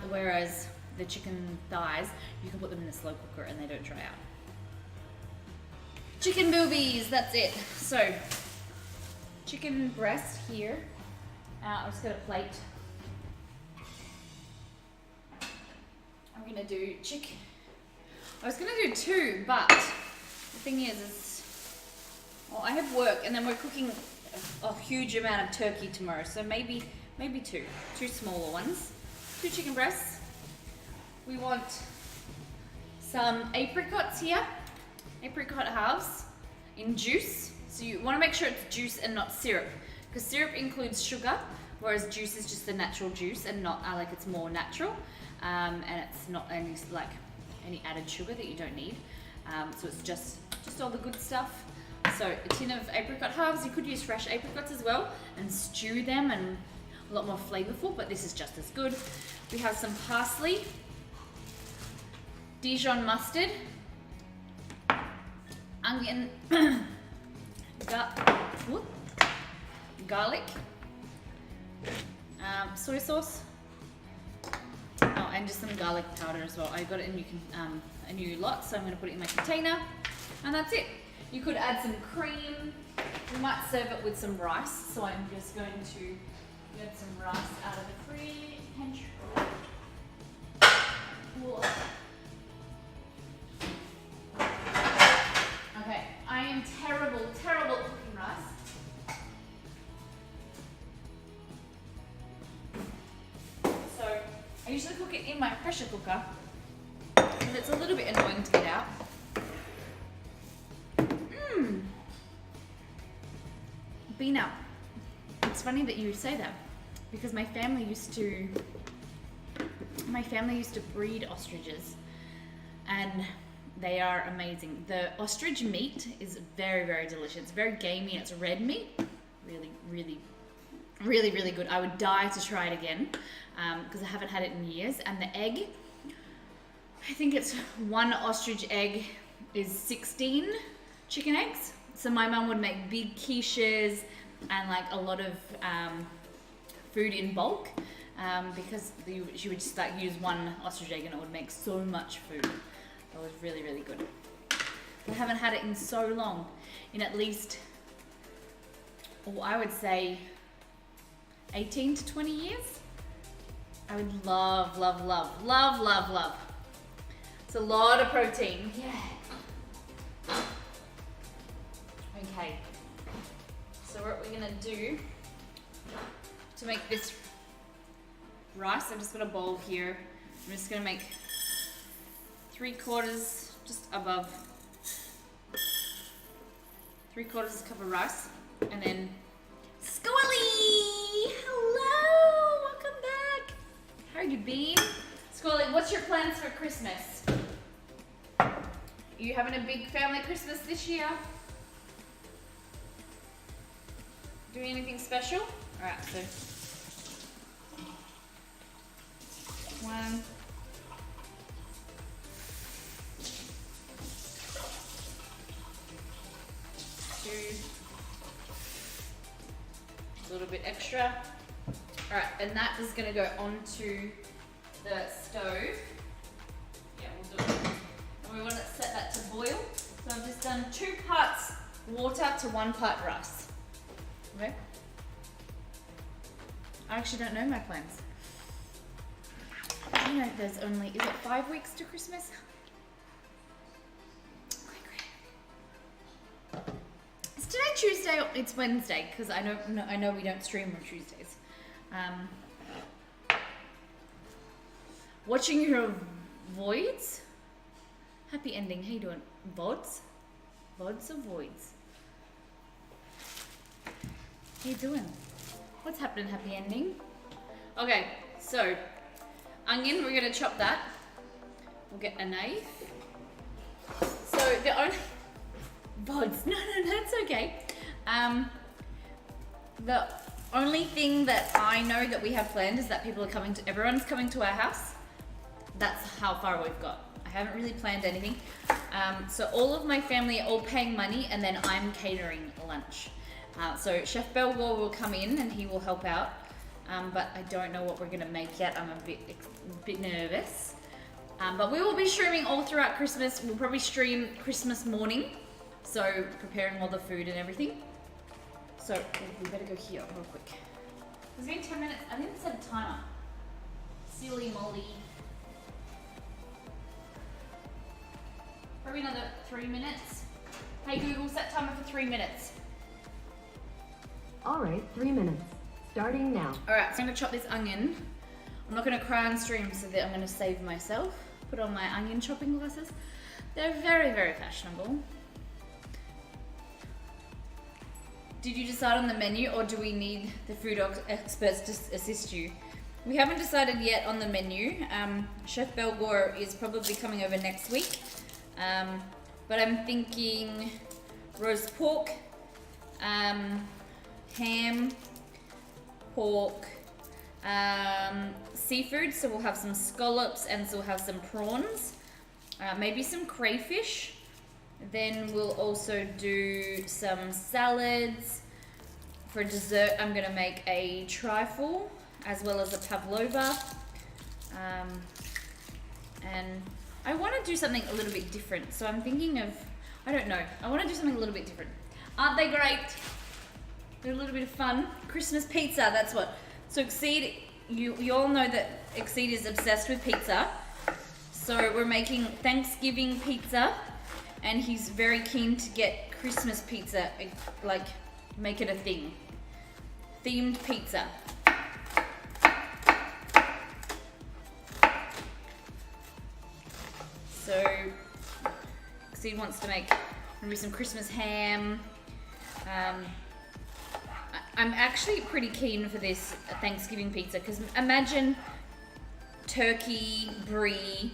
[SPEAKER 1] whereas the chicken thighs, you can put them in the slow cooker and they don't dry out. Chicken boobies, that's it. So chicken breast here. I've just got a plate. I'm gonna do chicken. I was gonna do 2, but the thing is well, I have work, and then we're cooking a huge amount of turkey tomorrow, so maybe 2 smaller ones. 2 chicken breasts. We want some apricots here, apricot halves in juice. So you want to make sure it's juice and not syrup, because syrup includes sugar, whereas juice is just the natural juice and not like it's more natural, and it's not any added sugar that you don't need. So it's just all the good stuff. So a tin of apricot halves. You could use fresh apricots as well and stew them, and a lot more flavorful, but this is just as good. We have some parsley, Dijon mustard, onion, garlic, soy sauce, and just some garlic powder as well. I got it in a new lot, so I'm going to put it in my container, and that's it. You could add some cream. We might serve it with some rice, so I'm just going to get some rice out of the fridge. cooker. And it's a little bit annoying to get out. Bina. It's funny that you say that because my family used to breed ostriches and they are amazing. The ostrich meat is very, very delicious. It's very gamey and it's red meat. Really, really, really, really good. I would die to try it again because I haven't had it in years. And the egg, I think it's one ostrich egg is 16 chicken eggs. So my mum would make big quiches and like a lot of food in bulk because she would just like use one ostrich egg and it would make so much food. It was really, really good. I haven't had it in so long, in at least, I would say 18 to 20 years. I would love, love, love, love, love, love. It's a lot of protein. Yeah. Okay. So what we're gonna do to make this rice, I've just got a bowl here. I'm just gonna make 3/4, just above 3/4 cup of rice, and then Scully! Hello, welcome back. How you been? Scully, what's your plans for Christmas? You having a big family Christmas this year? Doing anything special? Alright, so 1, 2, a little bit extra. Alright, and that is going to go onto the stove. Yeah, we'll do it. And we want to set that to boil. So I've just done 2 parts water to 1 part rice. Okay? I actually don't know my plans. You know, there's only, is it 5 weeks to Christmas? Is today Tuesday or it's Wednesday? Because I know we don't stream on Tuesdays. Watching your voids? Happy ending. How you doing? Vods? Vods or voids? How you doing? What's happening, happy ending? Okay, so onion, we're gonna chop that. We'll get a knife. So the only vods, no, that's okay. The only thing that I know that we have planned is that everyone's coming to our house. That's how far we've got. I haven't really planned anything. So all of my family are all paying money and then I'm catering lunch. So Chef Belgor will come in and he will help out. But I don't know what we're gonna make yet. I'm a bit nervous. But we will be streaming all throughout Christmas. We'll probably stream Christmas morning. So preparing all the food and everything. So we better go here real quick. It's been 10 minutes. I didn't set a timer. Silly Molly. Probably another 3 minutes. Hey Google, set timer for 3 minutes.
[SPEAKER 2] All right, 3 minutes. Starting now.
[SPEAKER 1] All right, so I'm gonna chop this onion. I'm not gonna cry on stream so that I'm gonna save myself. Put on my onion chopping glasses. They're very, very fashionable. Did you decide on the menu or do we need the food experts to assist you? We haven't decided yet on the menu. Chef Belgor is probably coming over next week. But I'm thinking roast pork, ham, pork, seafood, so we'll have some scallops and so we'll have some prawns, maybe some crayfish. Then we'll also do some salads. For dessert, I'm gonna make a trifle as well as a pavlova. And I wanna do something a little bit different. So I'm thinking of, I don't know, I wanna do something a little bit different. Aren't they great? They're a little bit of fun. Christmas pizza, that's what. So Exceed, you all know that Exceed is obsessed with pizza. So we're making Thanksgiving pizza. And he's very keen to get Christmas pizza, like make it a thing. Themed pizza. Sid wants to make maybe some Christmas ham. I'm actually pretty keen for this Thanksgiving pizza because imagine turkey, brie,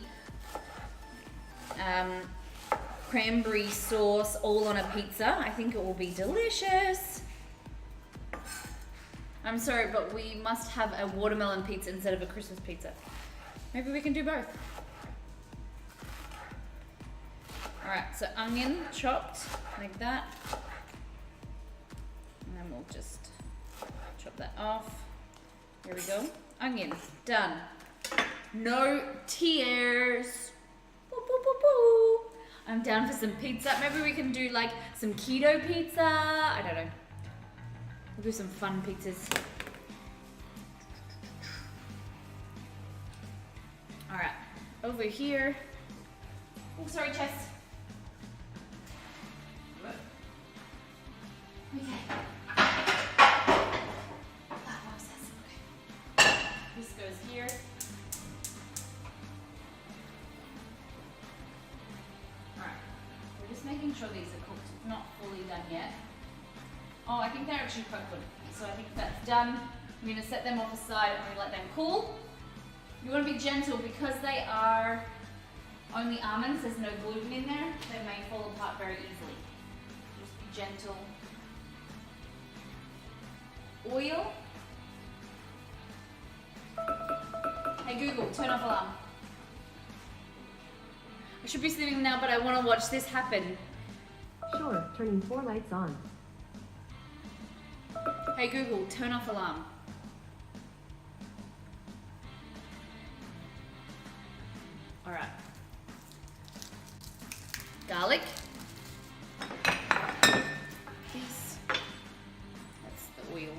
[SPEAKER 1] cranberry sauce all on a pizza. I think it will be delicious. I'm sorry, but we must have a watermelon pizza instead of a Christmas pizza. Maybe we can do both. Alright, so onion chopped like that. And then we'll just chop that off. There we go. Onion, done. No tears. Boo, boo, boo, boo. I'm down for some pizza. Maybe we can do like some keto pizza. I don't know. We'll do some fun pizzas. Alright, over here. Oh, sorry, Chess. Okay. What's this? Okay. This goes here. Alright. We're just making sure these are cooked. Not fully done yet. Oh, I think they're actually quite good. So I think that's done. I'm going to set them off aside and we let them cool. You want to be gentle because they are only almonds. There's no gluten in there. They may fall apart very easily. Just be gentle. Oil. Hey Google, turn off alarm. I should be sleeping now, but I want to watch this happen.
[SPEAKER 2] Sure, turning 4 lights on.
[SPEAKER 1] Hey Google, turn off alarm. Alright. Garlic. This. That's the oil.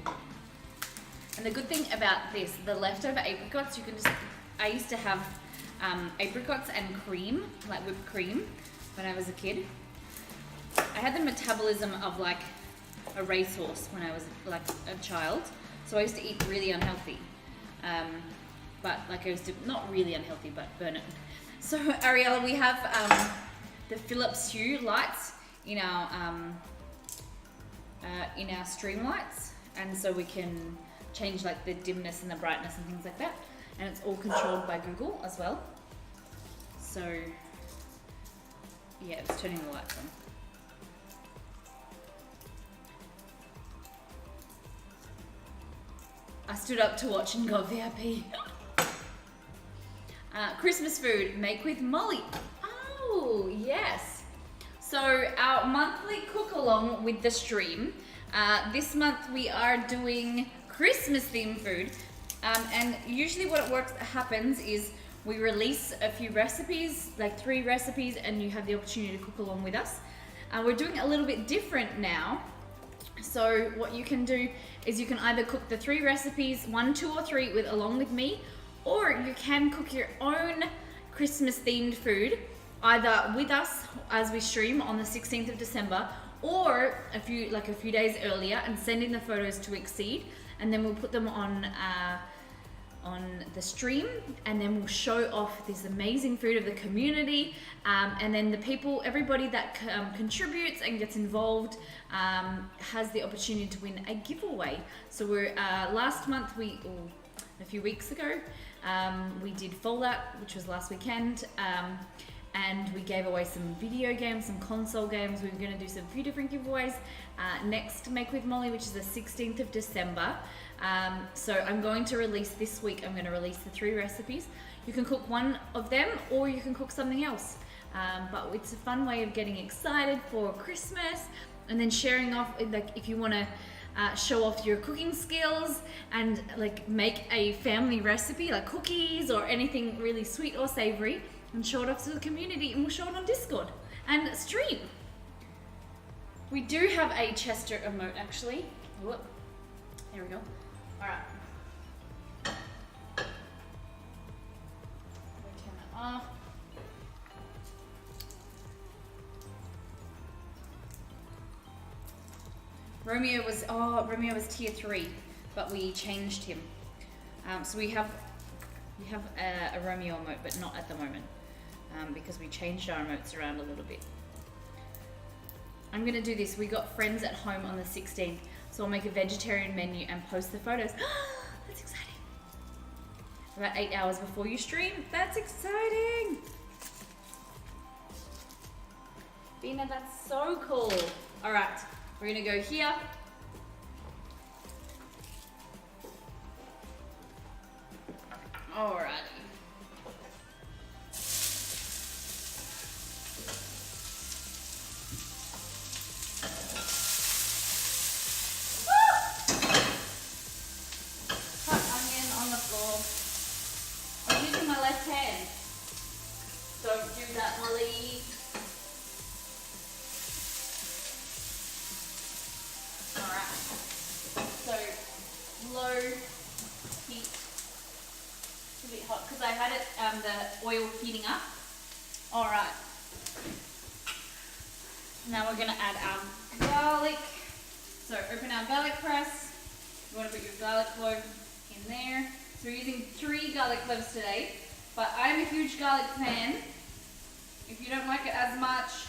[SPEAKER 1] And the good thing about this, the leftover apricots, you can just, I used to have apricots and cream, like whipped cream, when I was a kid. I had the metabolism of like a racehorse when I was like a child, so I used to eat really unhealthy. But like I used to, not really unhealthy, but burn it. So Ariella, we have the Philips Hue lights in our stream lights, and so we can change like the dimness and the brightness and things like that, and it's all controlled by Google as well. So yeah, it's turning the lights on. I stood up to watch and got VIP. Christmas food, make with Molly. Oh, yes. So our monthly cook along with the stream. This month we are doing Christmas themed food. And usually what happens is we release a few recipes, like 3 recipes, and you have the opportunity to cook along with us. We're doing it a little bit different now. So what you can do is you can either cook the 3 recipes, 1, 2, or 3 along with me, or you can cook your own Christmas themed food either with us as we stream on the 16th of December, or a few days earlier, and send in the photos to Exceed, and then we'll put them on the stream, and then we'll show off this amazing food of the community, and then everybody that contributes and gets involved has the opportunity to win a giveaway. So we're last month a few weeks ago we did Fallout, which was last weekend, and we gave away some video games, some console games. We're going to do some few different giveaways next Make With Molly, which is the 16th of December. So I'm going to release this week, I'm going to release the 3 recipes. You can cook one of them or you can cook something else. But it's a fun way of getting excited for Christmas, and then sharing off, like if you want to show off your cooking skills and like make a family recipe like cookies or anything really sweet or savory, and show it off to the community, and we'll show it on Discord and stream. We do have a Chester emote actually. Whoop. There we go. Alright. We'll turn that off. Romeo was tier 3, but we changed him. So we have a Romeo emote, but not at the moment, because we changed our emotes around a little bit. I'm gonna do this. We got friends at home on the 16th, so I'll make a vegetarian menu and post the photos. That's exciting. About 8 hours before you stream. That's exciting. Bina, that's so cool. All right, we're gonna go here. Alrighty. Cut onion on the floor. I'm using my left hand. Don't do that, Molly. Alright. So, low heat. It's a bit hot because I had it, the oil heating up. Alright. Now we're going to add our garlic. So open our garlic press. You want to put your garlic clove in there. So we're using 3 garlic cloves today, but I'm a huge garlic fan. If you don't like it as much,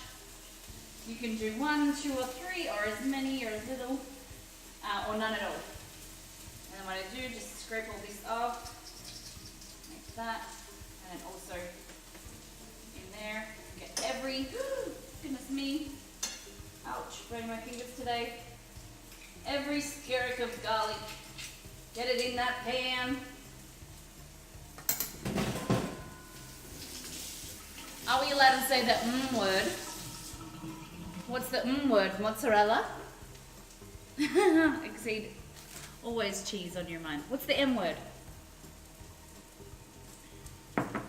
[SPEAKER 1] you can do 1, 2, or 3, or as many or as little, or none at all. And then what I do, just scrape all this off, like that, and then also in there, get every, goodness me, ouch, burning my fingers today. Every skerrick of garlic, get it in that pan. Are we allowed to say the word? What's the word? Mozzarella? Exceed. Always cheese on your mind. What's the M word? Alright.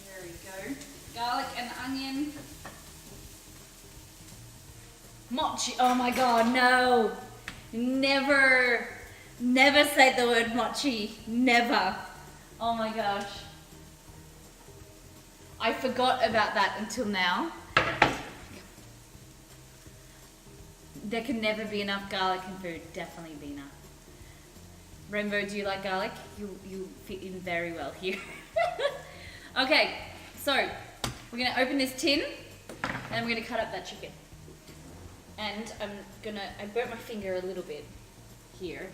[SPEAKER 1] There we go. Garlic and onion. Mochi. Oh my god, no. Never say the word mochi. Never. Oh my gosh. I forgot about that until now. There can never be enough garlic in food. Definitely be enough. Rainbow, do you like garlic? You fit in very well here. Okay, so we're gonna open this tin and we're gonna cut up that chicken. And I burnt my finger a little bit here.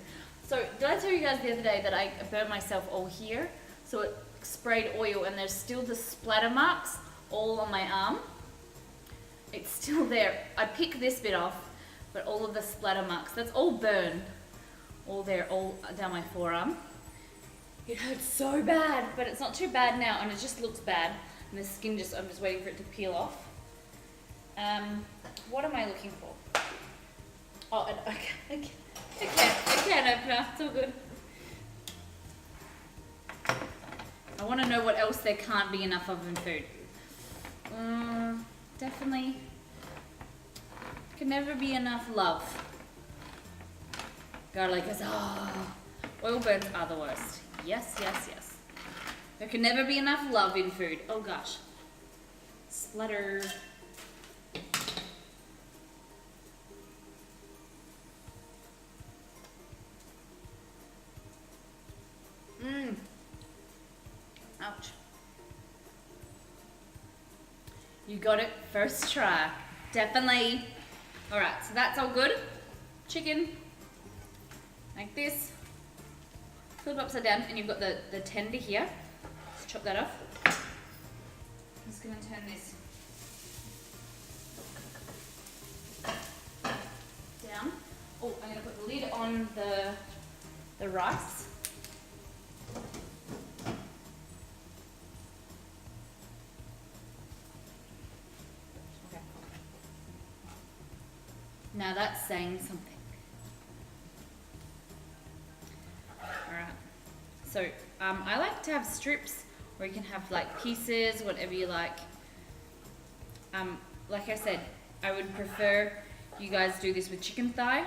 [SPEAKER 1] So did I tell you guys the other day that I burnt myself all here? So it sprayed oil and there's still the splatter marks all on my arm. It's still there. I picked this bit off, but all of the splatter marks, that's all burn. All there, all down my forearm. It hurts so bad, but it's not too bad now and it just looks bad. And the skin I'm just waiting for it to peel off. What am I looking for? Oh, I can't open it. It's all good. I want to know what else there can't be enough of in food. Definitely. Can never be enough love. Garlic is, oil burns are the worst. Yes, yes, yes. There can never be enough love in food. Oh gosh. Splatter. Ouch. You got it first try. Definitely. Alright, so that's all good. Chicken. Like this. Flip upside down and you've got the tender here. Let's chop that off. I'm just going to turn this down. Oh, I'm going to put the lid on the rice. Now that's saying something. Alright. So, I like to have strips, or you can have like pieces, whatever you like. Like I said, I would prefer you guys do this with chicken thigh.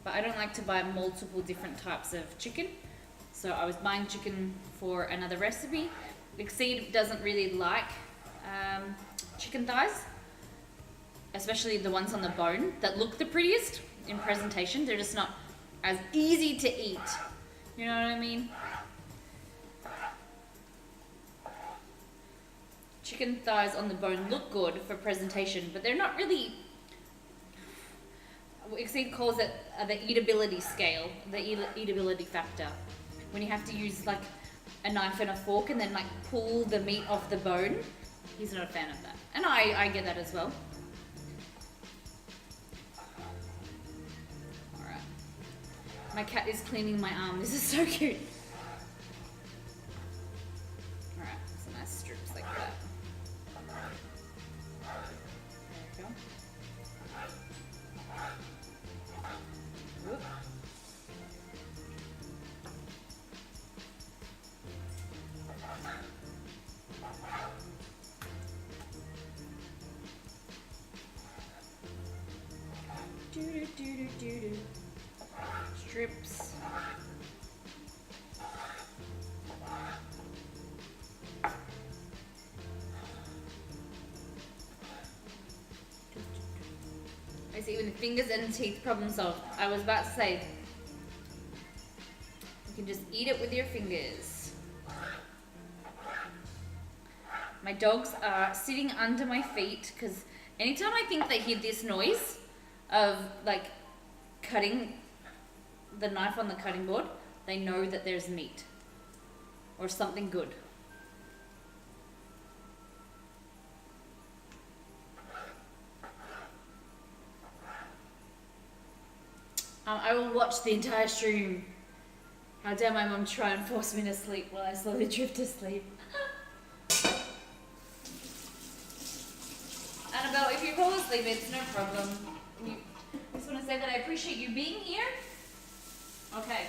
[SPEAKER 1] But I don't like to buy multiple different types of chicken. So I was buying chicken for another recipe. Exceed doesn't really like chicken thighs. Especially the ones on the bone that look the prettiest in presentation. They're just not as easy to eat. You know what I mean? chicken thighs on the bone look good for presentation, but they're not really. Exceed calls it the eatability scale, the eatability factor. When you have to use like a knife and a fork and then like pull the meat off the bone, he's not a fan of that. And I get that as well. Alright. My cat is cleaning my arm. This is so cute. Alright, some nice strips like that. There we go. Whoop. Do. Strips. I see, even fingers and teeth, problem solved. I was about to say, you can just eat it with your fingers. My dogs are sitting under my feet because anytime I think they hear this noise of like cutting the knife on the cutting board, they know that there's meat or something good. I will watch the entire stream. How dare my mum try and force me to sleep while I slowly drift to sleep. Annabelle, if you fall asleep, it's no problem. I just want to say that I appreciate you being here. Okay.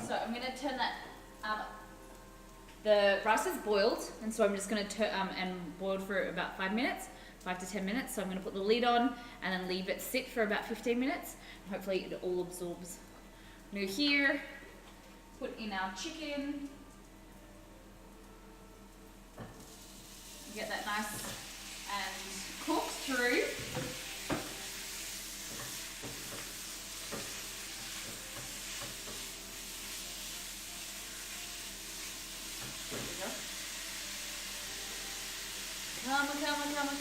[SPEAKER 1] So I'm going to turn that the rice is boiled, and so I'm just going to and boiled for about 5 minutes, 5 to 10 minutes. So I'm going to put the lid on and then leave it sit for about 15 minutes. Hopefully it all absorbs. Now here, put in our chicken. Get that nice and cooked through.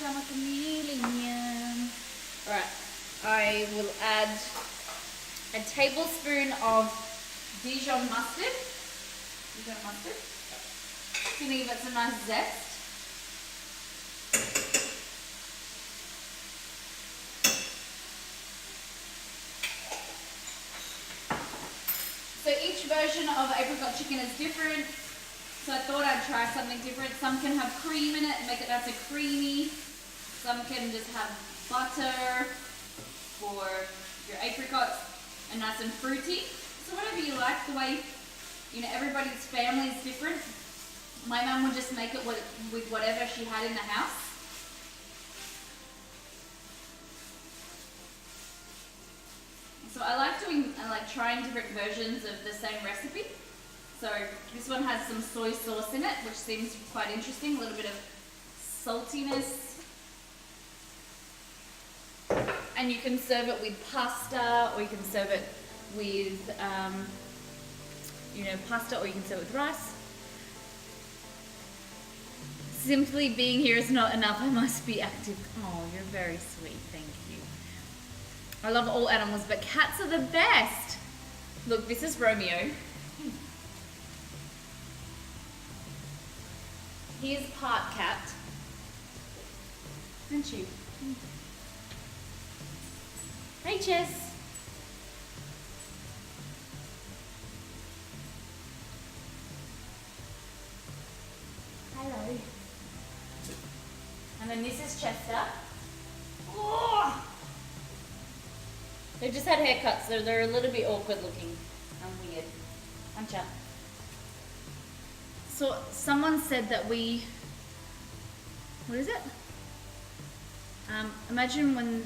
[SPEAKER 1] Come, chameleon. Alright, I will add a tablespoon of Dijon mustard. It's going to give it some nice zest. So each version of apricot chicken is different. So I thought I'd try something different. Some can have cream in it and make it nice and creamy. Some can just have butter for your apricots and nice and fruity. So whatever you like, the way, everybody's family is different. My mum would just make it with whatever she had in the house. So I like trying different versions of the same recipe. So this one has some soy sauce in it, which seems quite interesting. A little bit of saltiness. And you can serve it with pasta, or you can serve it with, pasta, or you can serve it with rice. Simply being here is not enough. I must be active. Oh, you're very sweet. Thank you. I love all animals, but cats are the best. Look, this is Romeo. He is part cat. Aren't you? Hey, Chess. Hello. And then this is Chester. Oh! They've just had haircuts, so they're a little bit awkward looking and weird. Aren't ya? So someone said that what is it? Imagine when,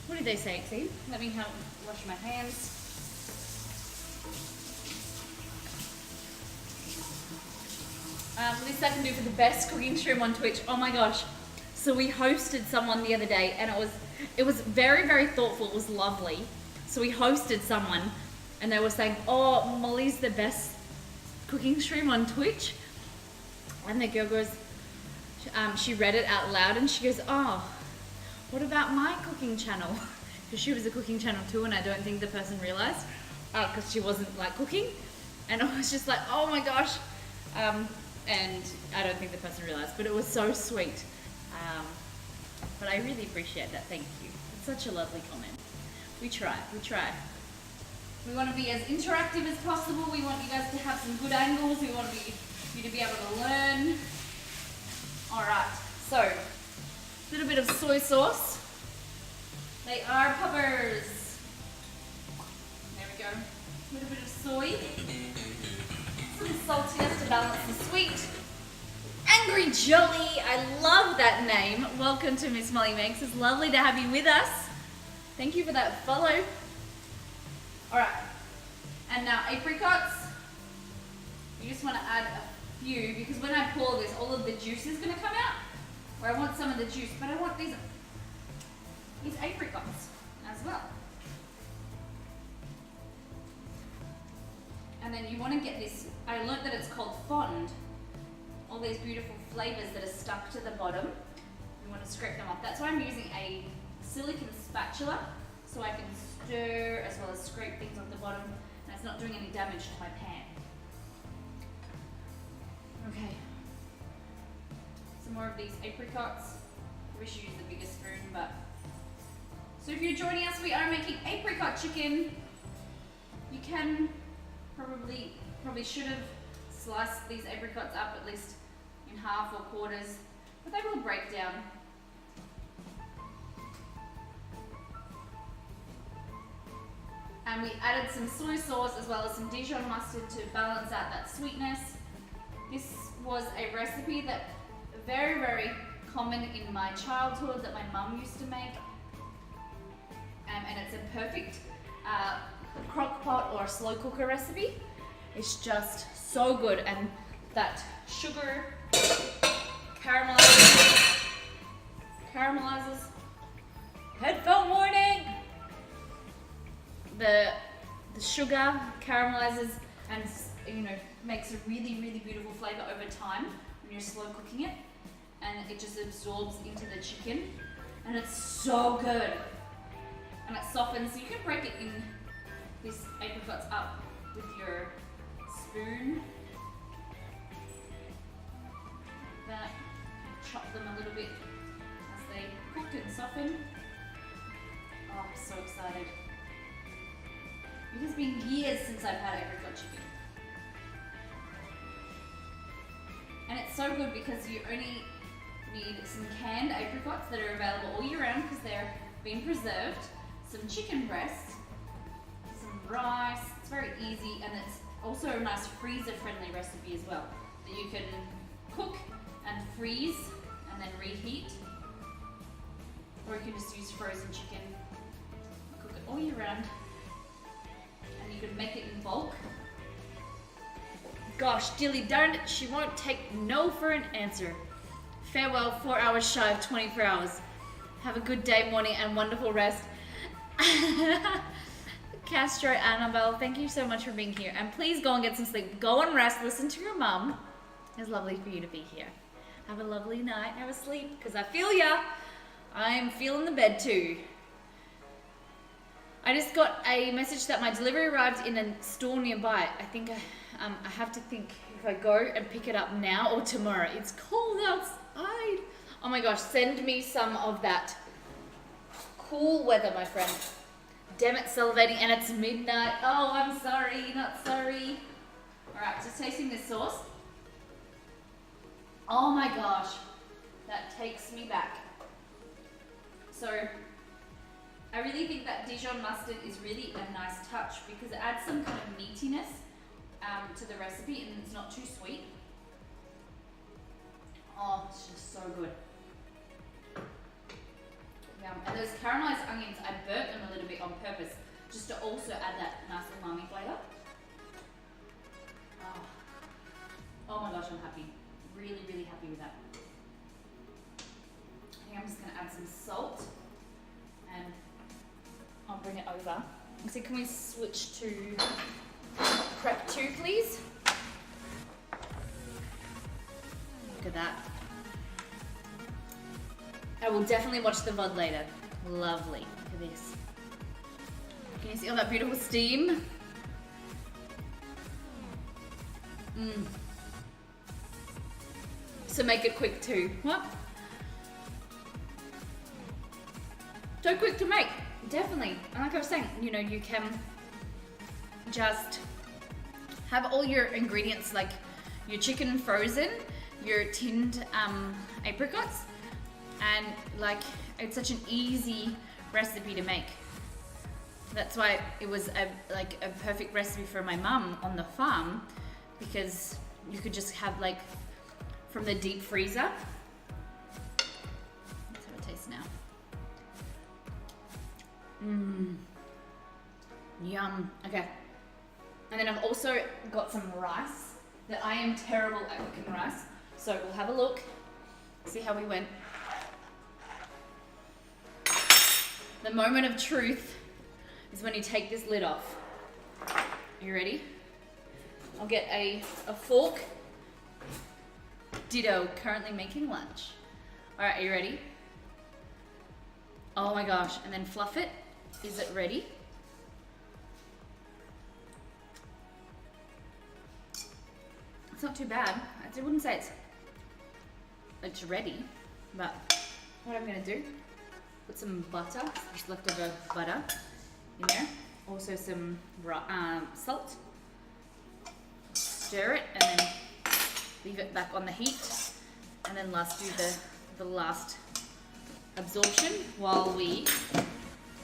[SPEAKER 1] what did they say, Steve? Let me wash my hands. This I can do for the best cooking stream on Twitch. Oh my gosh. So we hosted someone the other day, and it was very, very thoughtful. It was lovely. So we hosted someone, and they were saying, oh, Molly's the best cooking stream on Twitch. And the girl goes, she read it out loud and she goes, oh, what about my cooking channel? Because she was a cooking channel too, and I don't think the person realized, because she wasn't like cooking. And I was just like, oh my gosh. And I don't think the person realized, but it was so sweet. But I really appreciate that, thank you. It's such a lovely comment. We try. We want to be as interactive as possible. We want you guys to have some good angles. We want you to be able to learn. All right, so a little bit of soy sauce. They are poppers. There we go. A little bit of soy. Some saltiness to balance the sweet. Angry Jolly, I love that name. Welcome to Miss Molly Makes. It's lovely to have you with us. Thank you for that follow. All right, and now apricots. You just want to add a few because when I pour this, all of the juice is going to come out. Or I want some of the juice, but I want these apricots as well. And then you want to get this, I learned that it's called fond. All these beautiful flavors that are stuck to the bottom. You want to scrape them off. That's why I'm using a silicone spatula so I can stir as well as scrape things off the bottom and it's not doing any damage to my pan. Okay. Some more of these apricots. I wish you used the bigger spoon, but. So if you're joining us, we are making apricot chicken. You can probably should have sliced these apricots up at least in half or quarters, but they will break down. And we added some soy sauce as well as some Dijon mustard to balance out that sweetness. This was a recipe that very, very common in my childhood that my mum used to make. And it's a perfect crock pot or slow cooker recipe. It's just so good, and that sugar caramelizes. Headphone warning! The sugar caramelizes and makes a really, really beautiful flavor over time when you're slow cooking it, and it just absorbs into the chicken, and it's so good. And it softens, so you can break it in these apricots up with your spoon. Like that. Chop them a little bit as they cook and soften. Oh, I'm so excited. It has been years since I've had apricot chicken. And it's so good because you only need some canned apricots that are available all year round because they're being preserved. Some chicken breast, some rice. It's very easy, and it's also a nice freezer-friendly recipe as well that you can cook and freeze and then reheat, or you can just use frozen chicken, cook it all year round, and you can make it in bulk. Gosh, dilly darn it, she won't take no for an answer. Farewell, 4 hours shy of 24 hours. Have a good day, morning, and wonderful rest. Castro Annabelle, thank you so much for being here, and please go and get some sleep. Go and rest, listen to your mum. It's lovely for you to be here. Have a lovely night, have a sleep, because I feel ya. I'm feeling the bed too. I just got a message that my delivery arrived in a store nearby. I think I have to think if I go and pick it up now or tomorrow. It's cold outside. Oh my gosh, send me some of that cool weather, my friend. Damn it, salivating, and it's midnight. Oh, I'm sorry, not sorry. All right, just tasting this sauce. Oh my gosh, that takes me back. So, I really think that Dijon mustard is really a nice touch because it adds some kind of meatiness to the recipe, and it's not too sweet. Oh, it's just so good. Yum. And those caramelized onions, I burnt them a little bit on purpose just to also add that nice umami flavor. Oh my gosh, I'm happy. Really, really happy with that. I think I'm just going to add some salt and I'll bring it over. So can we switch to prep 2, please? Look at that. I will definitely watch the VOD later. Lovely. Look at this. Can you see all that beautiful steam? So make it quick too. What? So quick to make. Definitely. And like I was saying, you know, you can just have all your ingredients, like your chicken frozen, your tinned apricots, and like it's such an easy recipe to make. That's why it was a perfect recipe for my mum on the farm, because you could just have like from the deep freezer. Let's have a taste now. Yum. Okay. And then I've also got some rice that I am terrible at cooking rice. So we'll have a look, see how we went. The moment of truth is when you take this lid off. Are you ready? I'll get a fork. Ditto, currently making lunch. All right, are you ready? Oh my gosh, and then fluff it. Is it ready? It's not too bad. I wouldn't say it's ready, but what I'm gonna do, put some butter, just leftover butter in there. Also some salt. Stir it and then leave it back on the heat. And then last do the last absorption while we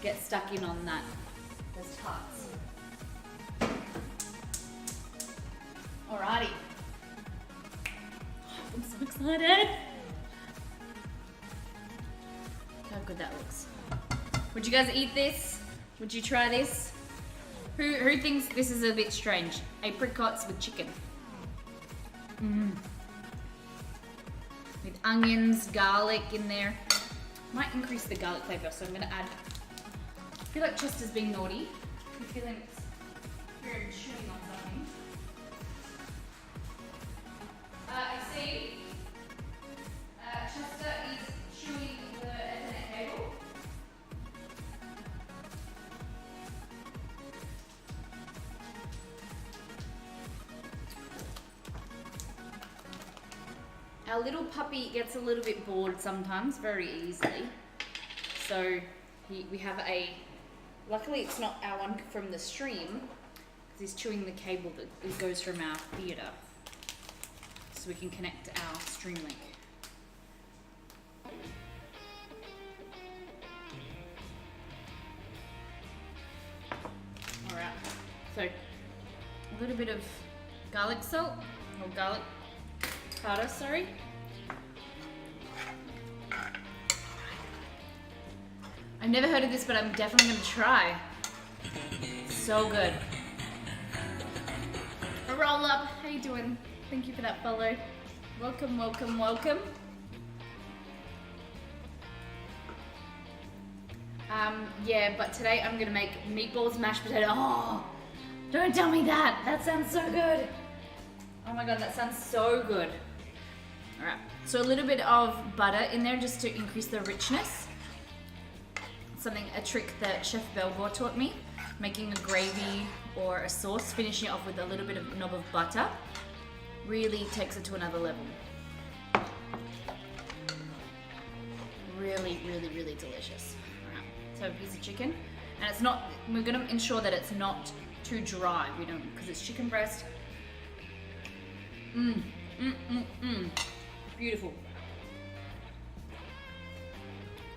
[SPEAKER 1] get stuck in on those tarts. Alrighty. I'm so excited. Look how good that looks. Would you guys eat this? Would you try this? Who thinks this is a bit strange? Apricots with chicken. With onions, garlic in there. Might increase the garlic flavor, so I'm gonna add. I feel like Chester's being naughty. I'm feeling you're chewing on something. I see Chester is chewing the Ethernet cable. Our little puppy gets a little bit bored sometimes, very easily. So we have luckily it's not our one from the stream, because he's chewing the cable that goes from our theatre. So we can connect our stream link. Alright, so a little bit of garlic salt, or garlic powder, sorry. I've never heard of this, but I'm definitely gonna try. So good. A roll up, how you doing? Thank you for that follow. Welcome, welcome, welcome. Yeah, but today I'm gonna make meatballs, mashed potato. Oh, don't tell me that. That sounds so good. Oh my God, that sounds so good. All right, so a little bit of butter in there just to increase the richness. A trick that Chef Belvoir taught me, making a gravy or a sauce, finishing it off with a little bit of knob of butter, really takes it to another level. Really, really, really delicious. All right, so a piece of chicken, and it's not. We're gonna ensure that it's not too dry. We don't, because it's chicken breast. Beautiful.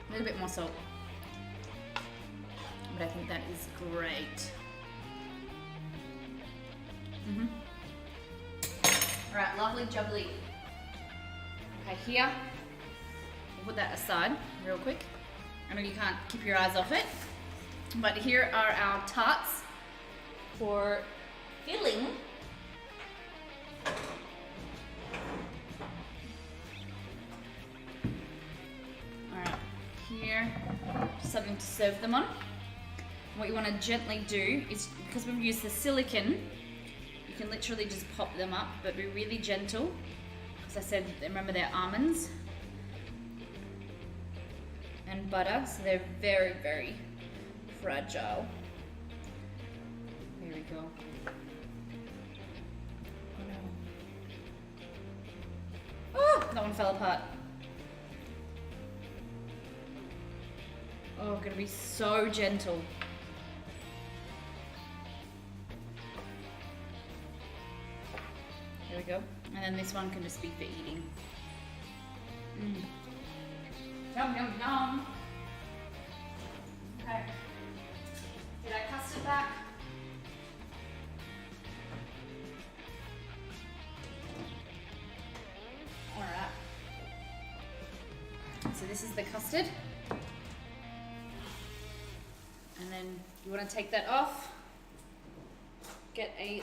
[SPEAKER 1] A little bit more salt. But I think that is great. All right, lovely jubbly. Okay, here, we'll put that aside real quick. I know you can't keep your eyes off it, but here are our tarts for filling. All right, here, something to serve them on. What you want to gently do is, because we've used the silicone, you can literally just pop them up, but be really gentle. Because I said, remember they're almonds and butter, so they're very, very fragile. There we go. Oh, that one fell apart. Oh, gonna be so gentle. There we go. And then this one can just be for eating. Yum, yum, yum. Okay. Did I custard back? Alright. So this is the custard. And then you want to take that off. Get a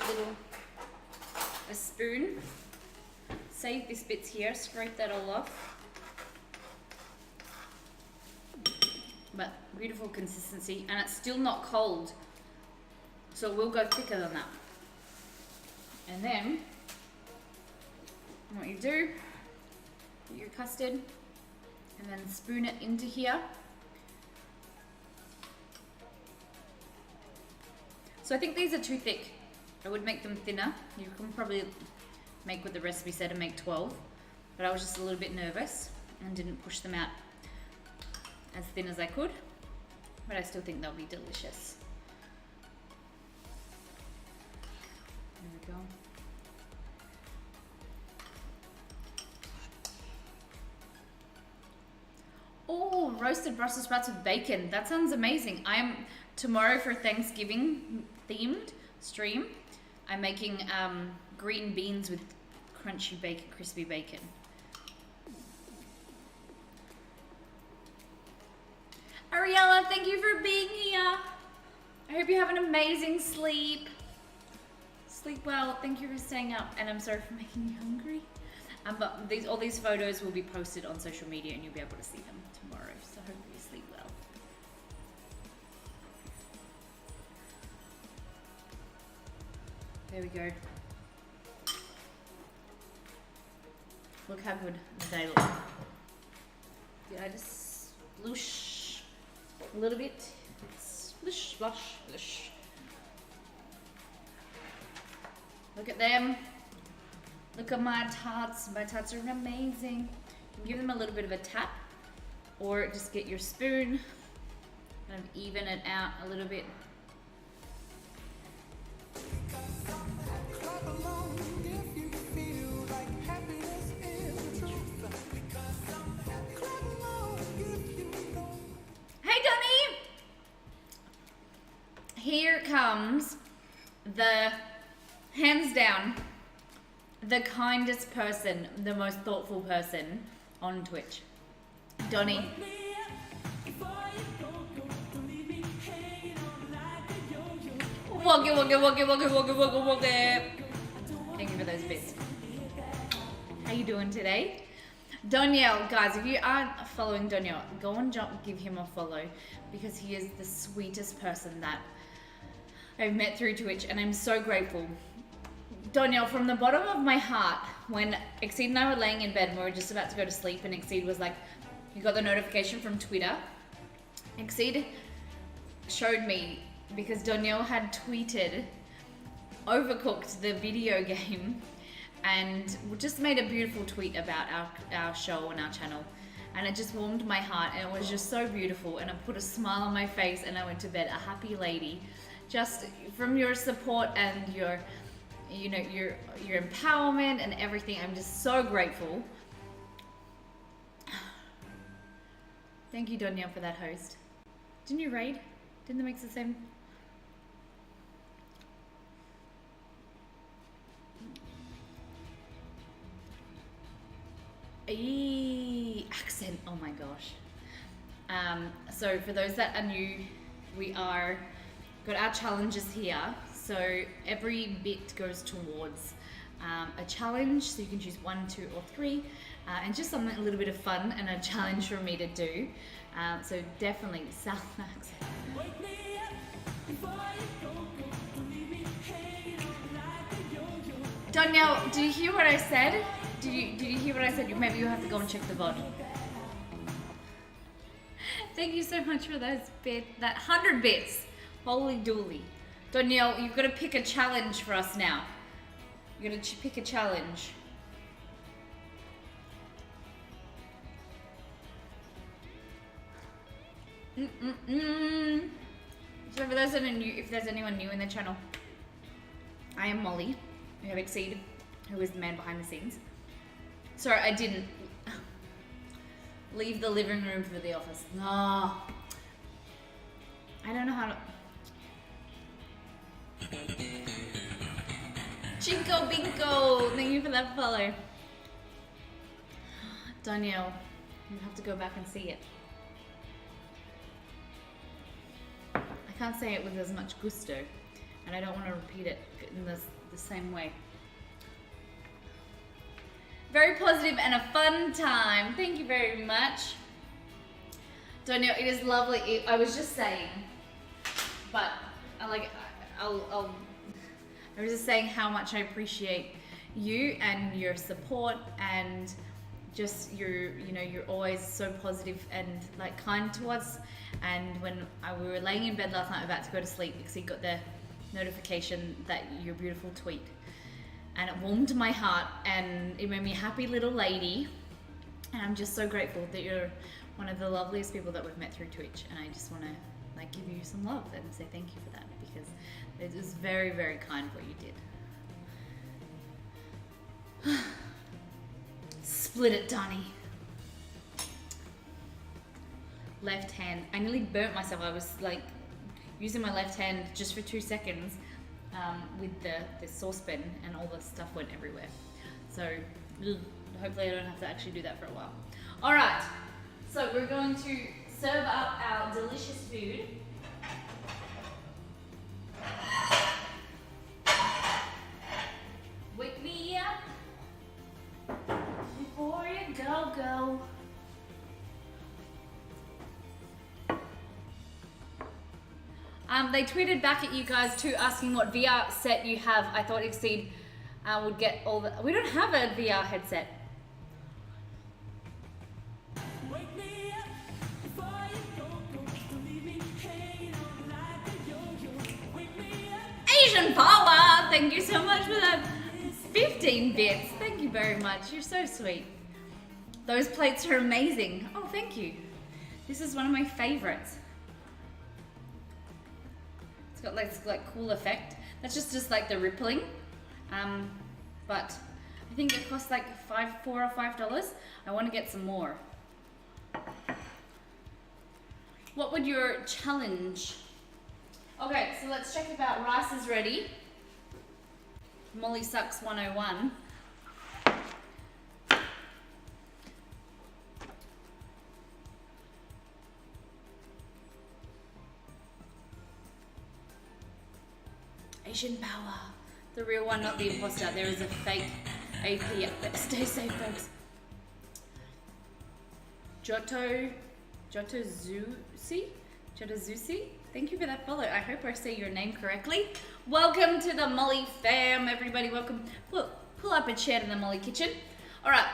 [SPEAKER 1] spoon. Save this bits here, scrape that all off. But beautiful consistency, and it's still not cold, so it will go thicker than that. And then what you do, get your custard and then spoon it into here. So I think these are too thick. I would make them thinner. You can probably make what the recipe said and make 12, but I was just a little bit nervous and didn't push them out as thin as I could, but I still think they'll be delicious. There we go. Oh, roasted Brussels sprouts with bacon. That sounds amazing. Tomorrow for Thanksgiving themed stream, I'm making green beans with crunchy bacon, crispy bacon. Ariella, thank you for being here. I hope you have an amazing sleep. Sleep well. Thank you for staying up, and I'm sorry for making you hungry. But all these photos will be posted on social media, and you'll be able to see them tomorrow. So hope you sleep well. There we go. Look how good they look. Did I just sploosh a little bit? Splish, splosh, splish. Look at them. Look at my tarts. My tarts are amazing. You can give them a little bit of a tap, or just get your spoon, kind of even it out a little bit. Hey, Donnie! Here comes the, hands down, the kindest person, the most thoughtful person on Twitch. Donnie. Woggy, woggy, woggy, woggy, woggy, woggy, woggy. Thank you for those bits. How you doing today? Danielle, guys, if you aren't following Danielle, go and give him a follow, because he is the sweetest person that I've met through Twitch, and I'm so grateful. Danielle, from the bottom of my heart, when Exceed and I were laying in bed and we were just about to go to sleep, and Exceed was like, you got the notification from Twitter. Exceed showed me, because Danielle had tweeted Overcooked, the video game, and just made a beautiful tweet about our show and our channel, and it just warmed my heart, and it was just so beautiful, and it put a smile on my face, and I went to bed a happy lady, just from your support and your empowerment and everything. I'm just so grateful. Thank you, Danielle, for that host. Didn't you raid? Didn't that make the same? Accent, oh my gosh. So for those that are new, we are got our challenges here. So every bit goes towards a challenge, so you can choose 1, 2, or 3, and just something, a little bit of fun and a challenge for me to do. So definitely South Max. Danielle, did you hear what I said? Did you hear what I said? Maybe you have to go and check the VOD. Thank you so much for those bits. That 100 bits. Holy dooly. Danielle, you've got to pick a challenge for us now. You've got to pick a challenge. So for those that are new, if there's anyone new in the channel, I am Molly. We have Exceed, who is the man behind the scenes. Sorry, I didn't leave the living room for the office. No. I don't know how to... Chinko Binko! Thank you for that follow. Danielle, you have to go back and see it. I can't say it with as much gusto, and I don't want to repeat it in the same way. Very positive and a fun time. Thank you very much. Danielle, it is lovely. I was just saying, but I was just saying how much I appreciate you and your support and just you're always so positive and like kind to us. And when we were laying in bed last night about to go to sleep, because he got the notification that your beautiful tweet, and it warmed my heart and it made me a happy little lady. And I'm just so grateful that you're one of the loveliest people that we've met through Twitch, and I just want to like give you some love and say thank you for that, because it was very, very kind what you did. Split it, Donnie. Left hand. I nearly burnt myself. I was like using my left hand just for 2 seconds with the saucepan, and all the stuff went everywhere. So hopefully I don't have to actually do that for a while. All right, so we're going to serve up our delicious food. Wake me up before you go. They tweeted back at you guys too, asking what VR set you have. I thought Exceed would get all the... We don't have a VR headset. Asian power! Thank you so much for that 15 bits. Thank you very much. You're so sweet. Those plates are amazing. Oh, thank you. This is one of my favorites. It's got like cool effect. That's just like the rippling. But I think it costs like $4 or $5. I want to get some more. What would your challenge? Okay, so let's check if our rice is ready. Molly Sucks 101. Asian power. The real one, not the imposter. There is a fake AP up there. Stay safe, folks. Jotozusi? Thank you for that follow. I hope I say your name correctly. Welcome to the Molly fam, everybody. Welcome. Pull up a chair in the Molly kitchen. All right,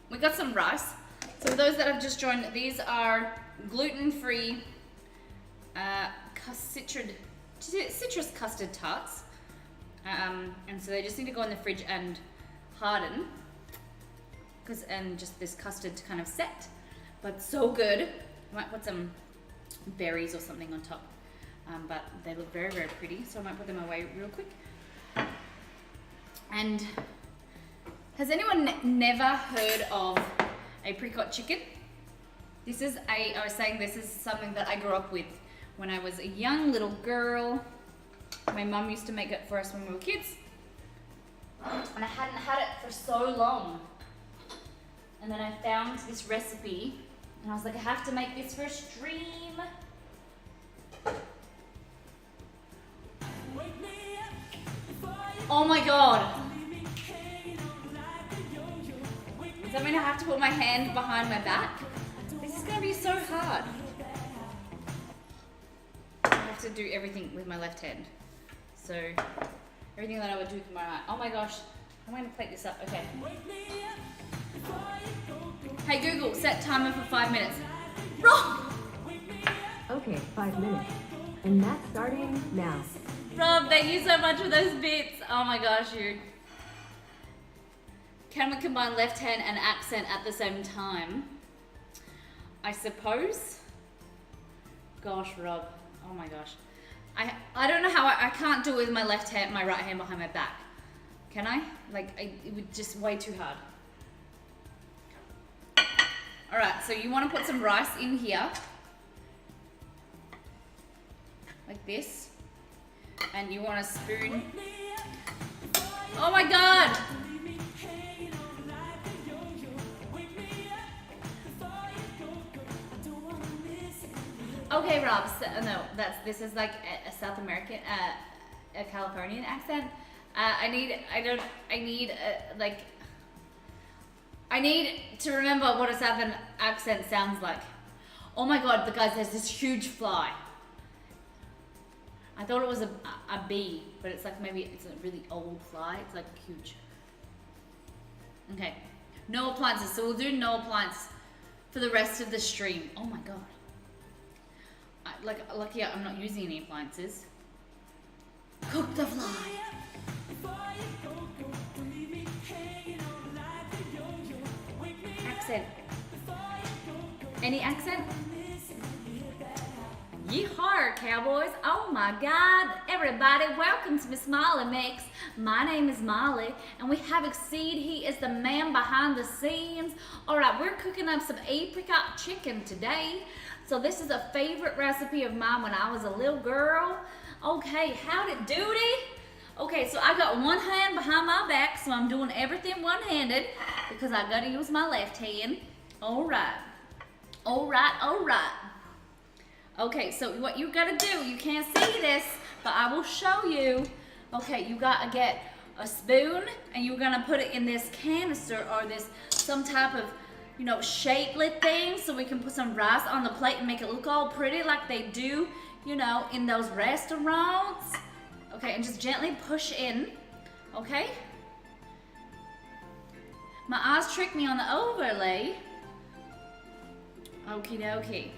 [SPEAKER 1] we got some rice. So for those that have just joined, these are gluten-free citrus custard tarts. And so they just need to go in the fridge and harden, and just this custard to kind of set. But so good. I might put some berries or something on top, but they look very, very pretty, so I might put them away real quick. And has anyone never heard of apricot chicken? I was saying this is something that I grew up with when I was a young little girl. My mum used to make it for us when we were kids, and I hadn't had it for so long. And then I found this recipe, and I was like, I have to make this for a stream. Oh my god. Does that mean I have to put my hand behind my back? This is gonna be so hard. I have to do everything with my left hand. So, everything that I would do with my right. Oh my gosh, I'm going to plate this up. Okay. Hey Google, set timer for 5 minutes. Rob!
[SPEAKER 2] Okay, 5 minutes. And that's starting now.
[SPEAKER 1] Rob, thank you so much for those bits. Oh my gosh, you. Can we combine left hand and accent at the same time? I suppose. Gosh, Rob. Oh my gosh. I don't know how I can't do it with my left hand, my right hand behind my back. Can I? Like, it would just way too hard. All right, so you want to put some rice in here. Like this. And you want a spoon. Oh my God! Okay, Rob. So, no, this is like a South American, a Californian accent. I need to remember what a Southern accent sounds like. Oh my God, the guy has this huge fly. I thought it was a bee, but it's like maybe it's a really old fly. It's like huge. Okay, no appliances. So we'll do no appliance for the rest of the stream. Oh my God. Lucky I'm not using any appliances. Cook the fly. Accent. Any accent? Yeehaw, cowboys. Oh my God. Everybody, welcome to Miss Molly Mix. My name is Molly, and we have Exceed. He is the man behind the scenes. All right, we're cooking up some apricot chicken today. So this is a favorite recipe of mine when I was a little girl. Okay, howdy doody. Okay, so I got one hand behind my back, so I'm doing everything one-handed because I gotta use my left hand. All right. All right, all right. Okay, so what you gotta do, you can't see this, but I will show you. Okay, you gotta get a spoon and you're gonna put it in this canister or this, some type of, you know, shapelet thing so we can put some rice on the plate and make it look all pretty like they do, you know, in those restaurants. Okay, and just gently push in, okay? My eyes tricked me on the overlay. Okie dokie.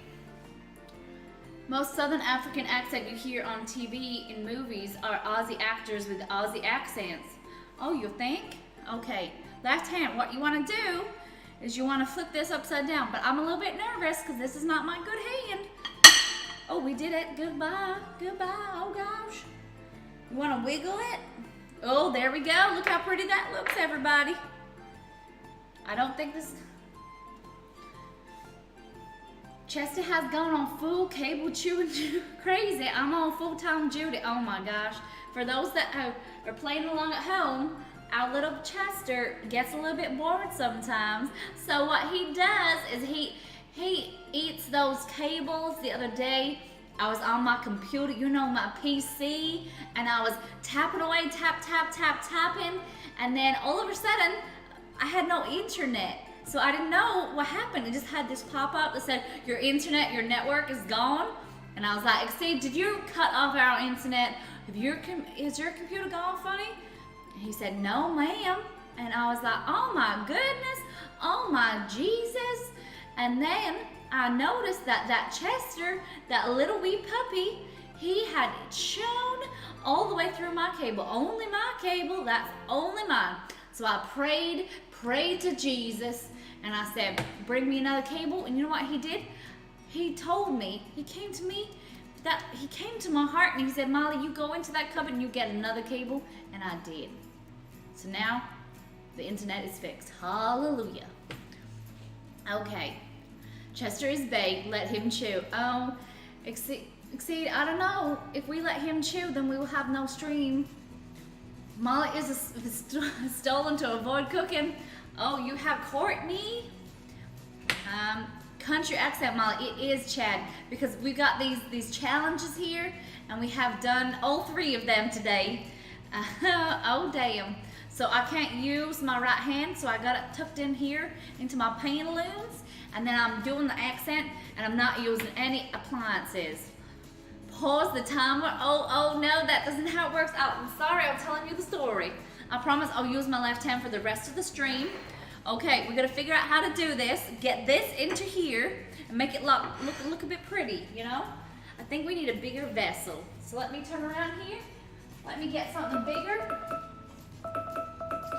[SPEAKER 1] Most Southern African accent you hear on TV in movies are Aussie actors with Aussie accents. Oh, you think? Okay, left hand, what you want to do is you want to flip this upside down, but I'm a little bit nervous because this is not my good hand. Oh, we did it. Goodbye. Goodbye. Oh, gosh. You want to wiggle it? Oh, there we go. Look how pretty that looks, everybody. I don't think this... Chester has gone on full cable chewing crazy. I'm on full-time Judy. Oh my gosh. For those that are playing along at home, our little Chester gets a little bit bored sometimes. So what he does is he eats those cables. The other day, I was on my computer, you know, my PC, and I was tapping away, tapping, and then all of a sudden, I had no internet. So I didn't know what happened. It just had this pop-up that said, your internet, your network is gone. And I was like, Exceed, did you cut off our internet? Is your computer gone funny? And he said, no, ma'am. And I was like, oh my goodness, oh my Jesus. And then I noticed that Chester, that little wee puppy, he had shown all the way through my cable. Only my cable, that's only mine. So I prayed to Jesus, and I said, bring me another cable. And you know what he did? He told me, he came to my heart and he said, Molly, you go into that cupboard and you get another cable. And I did. So now the internet is fixed. Hallelujah. Okay. Chester is baked. Let him chew. Oh, Exceed, I don't know. If we let him chew, then we will have no stream. Molly is stolen to avoid cooking. Oh, you have Courtney. Country accent, Molly. It is Chad, because we got these challenges here, and we have done all 3 of them today. Oh damn! So I can't use my right hand, so I got it tucked in here into my pantaloons, and then I'm doing the accent and I'm not using any appliances. Pause the timer. Oh no, that isn't how it works. I'm sorry, I'm telling you the story. I promise I'll use my left hand for the rest of the stream. Okay, we're gonna figure out how to do this. Get this into here and make it look a bit pretty, you know? I think we need a bigger vessel. So let me turn around here. Let me get something bigger.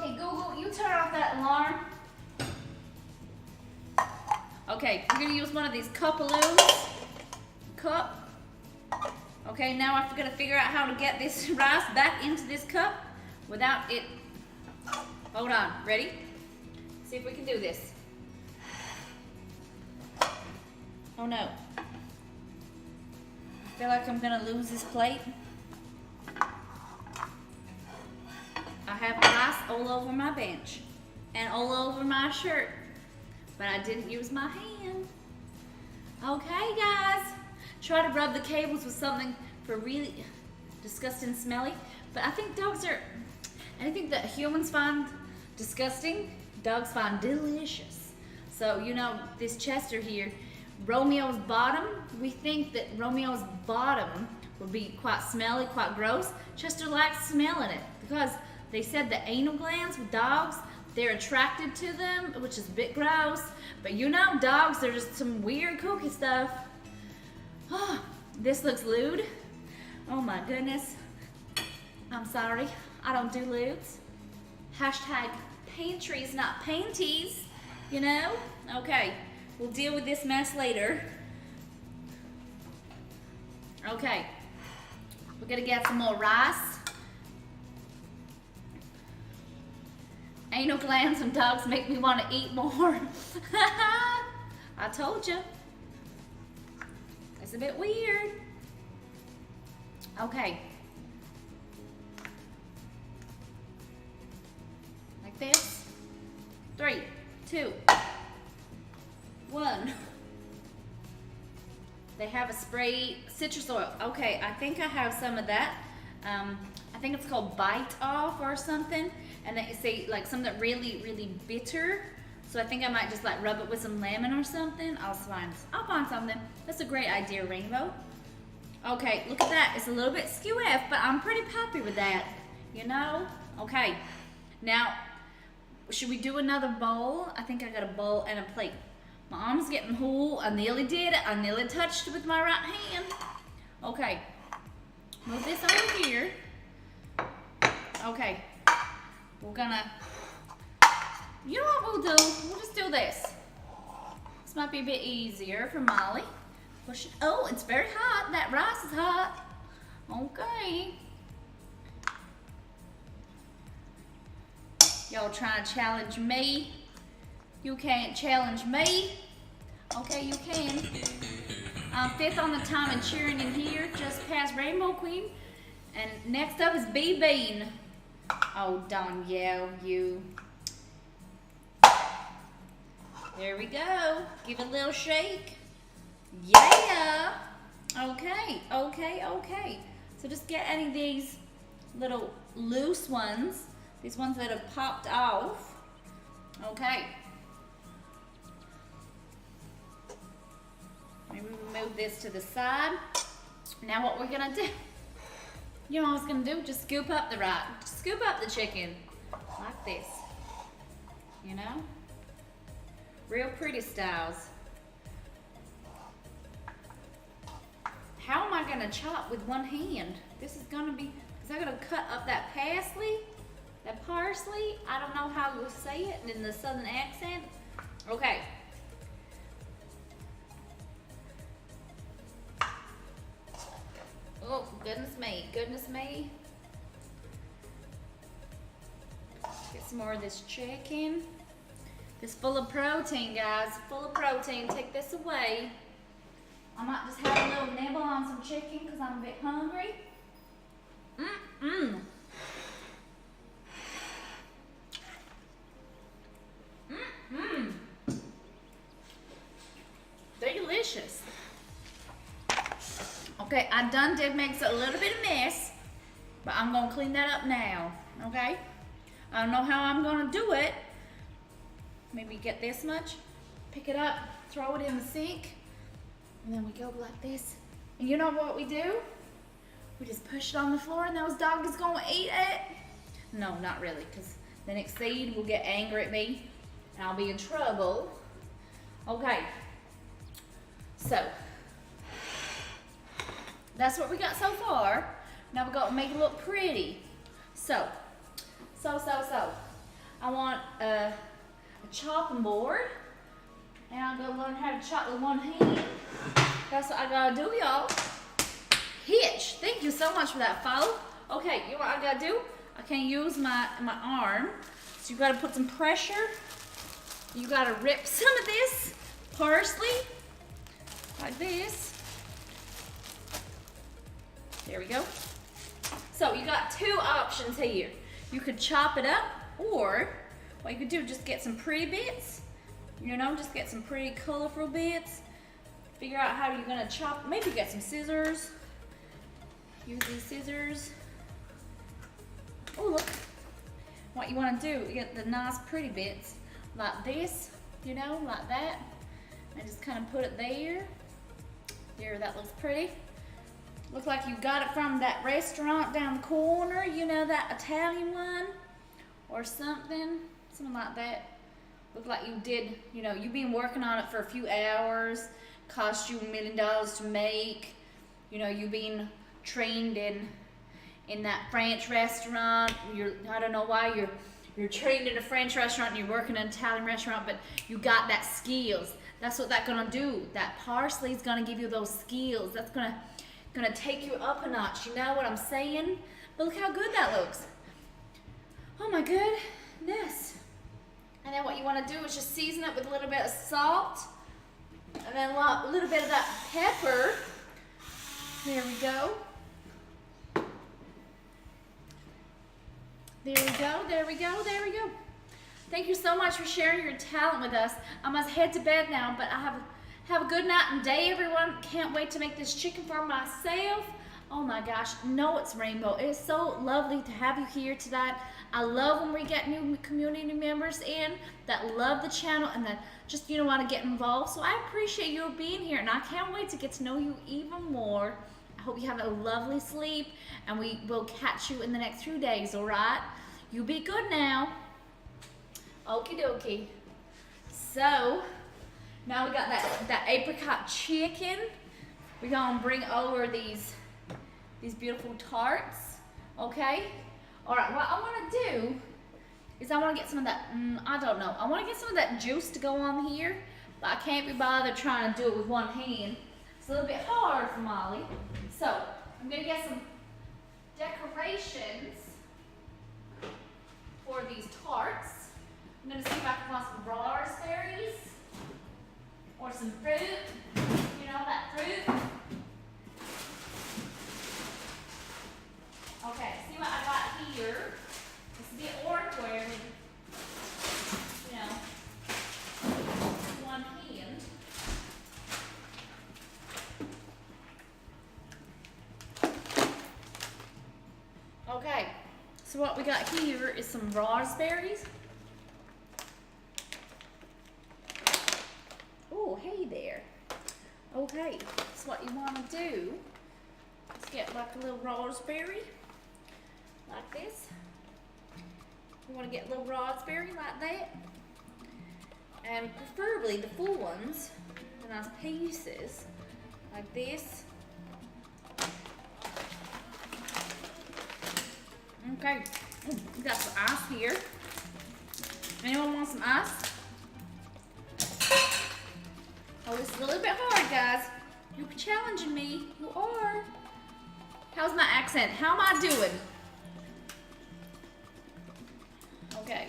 [SPEAKER 1] Hey Google, you turn off that alarm. Okay, we're gonna use one of these cup-a-loos. Cup. Okay, now I'm gonna figure out how to get this rice back into this cup without it. Hold on, ready? See if we can do this. Oh no. I feel like I'm gonna lose this plate. I have rice all over my bench and all over my shirt, but I didn't use my hand. Okay, guys. Try to rub the cables with something for really disgusting smelly, but I think dogs are, anything that humans find disgusting, dogs find delicious. So, you know, this Chester here, Romeo's bottom, we think that Romeo's bottom would be quite smelly, quite gross. Chester likes smelling it because they said the anal glands with dogs, they're attracted to them, which is a bit gross. But you know, dogs are just some weird kooky stuff. Oh, this looks lewd. Oh my goodness. I'm sorry, I don't do lewds. Hashtag pantries, not panties, you know? Okay, we'll deal with this mess later. Okay, we're gonna get some more rice. Anal glands and dogs make me want to eat more. I told you. It's a bit weird. Okay. Like this. 3, 2, 1. They have a spray citrus oil. Okay, I think I have some of that. I think it's called Bite Off or something. And they say like something really, really bitter. So I think I might just like rub it with some lemon or something. I'll find something. That's a great idea, Rainbow. Okay, look at that. It's a little bit skew-off, but I'm pretty happy with that. You know? Okay. Now, should we do another bowl? I think I got a bowl and a plate. My arm's getting full. I nearly did it. I nearly touched it with my right hand. Okay. Move this over here. Okay. We're gonna, you know what we'll do? We'll just do this. This might be a bit easier for Molly. Push it. Oh, it's very hot. That rice is hot. Okay. Y'all trying to challenge me? You can't challenge me. Okay, you can. I'm 5th on the time and cheering in here, just past Rainbow Queen. And next up is B Bean. Oh, Danielle, you. There we go. Give it a little shake. Yeah. Okay, okay, okay. So just get any of these little loose ones, these ones that have popped off. Okay. Maybe we move this to the side. Now what we're gonna do, you know what I was gonna do? Just scoop up the scoop up the chicken like this, you know? Real pretty styles. How am I gonna chop with one hand? This is gonna be, because I gotta cut up that parsley. I don't know how to say it in the southern accent. Okay. Oh, goodness me, goodness me. Get some more of this chicken. It's full of protein, guys, full of protein. Take this away. I might just have a little nibble on some chicken because I'm a bit hungry. Mmm. Mmm. Delicious. Okay, I did make a little bit of mess, but I'm gonna clean that up now, okay? I don't know how I'm gonna do it. Maybe get this much pick it up, throw it in the sink, and then we go like this. And you know what we do? We just push it on the floor and those doggies gonna eat it. No, not really, because then Exceed will get angry at me and I'll be in trouble. Okay, so that's what we got so far. Now we gotta make it look pretty. So, I want a chopping board, and I'm gonna learn how to chop with one hand. That's what I gotta do, y'all. Hitch, thank you so much for that follow. Okay, you know what I gotta do? I can't use my arm, so you gotta put some pressure. You gotta rip some of this parsley, like this. There we go. So you got two options here. You could chop it up, or what you could do, just get some pretty bits. You know, just get some pretty colorful bits. Figure out how you're gonna chop. Maybe get some scissors. Use these scissors. Oh, look. What you wanna do, you get the nice pretty bits like this, you know, like that. And just kind of put it there. There, that looks pretty. Look like you got it from that restaurant down the corner, you know, that Italian one or something like that. Look like you did, you know, you've been working on it for a few hours, cost you $1 million to make. You know, you've been trained in that French restaurant. I don't know why you're trained in a French restaurant and you're working in an Italian restaurant, but you got that skills. That's what that's gonna do. That parsley is gonna give you those skills. That's gonna take you up a notch, you know what I'm saying? But look how good that looks. Oh my goodness. And then what you want to do is just season it with a little bit of salt, and then a little bit of that pepper. There we go. There we go, there we go, there we go. Thank you so much for sharing your talent with us. I must head to bed now, but have a good night and day, everyone. Can't wait to make this chicken for myself. Oh my gosh, no, it's Rainbow. It is so lovely to have you here tonight. I love when we get new community members in that love the channel and that just, you know, want to get involved. So I appreciate you being here, and I can't wait to get to know you even more. I hope you have a lovely sleep, and we will catch you in the next few days, all right? You be good now. Okie dokie. So, now we got that apricot chicken. We're gonna bring over these beautiful tarts, okay? All right, what I wanna do is I wanna get some of that, I don't know. I wanna get some of that juice to go on here, but I can't be bothered trying to do it with one hand. It's a little bit hard for Molly. So, I'm gonna get some decorations for these tarts. I'm gonna see if I can find some raspberries or some fruit. You know, that fruit. Okay, see what I got here. This is the awkward with, you know, one hand. Okay, so what we got here is some raspberries. Oh, hey there. Okay, so what you want to do is get like a little raspberry, like this. You want to get a little raspberry like that. And preferably the full ones, the nice pieces, like this. Okay, we got some ice here. Anyone want some ice? Oh, this is a little bit hard, guys. You're challenging me. You are. How's my accent? How am I doing? Okay.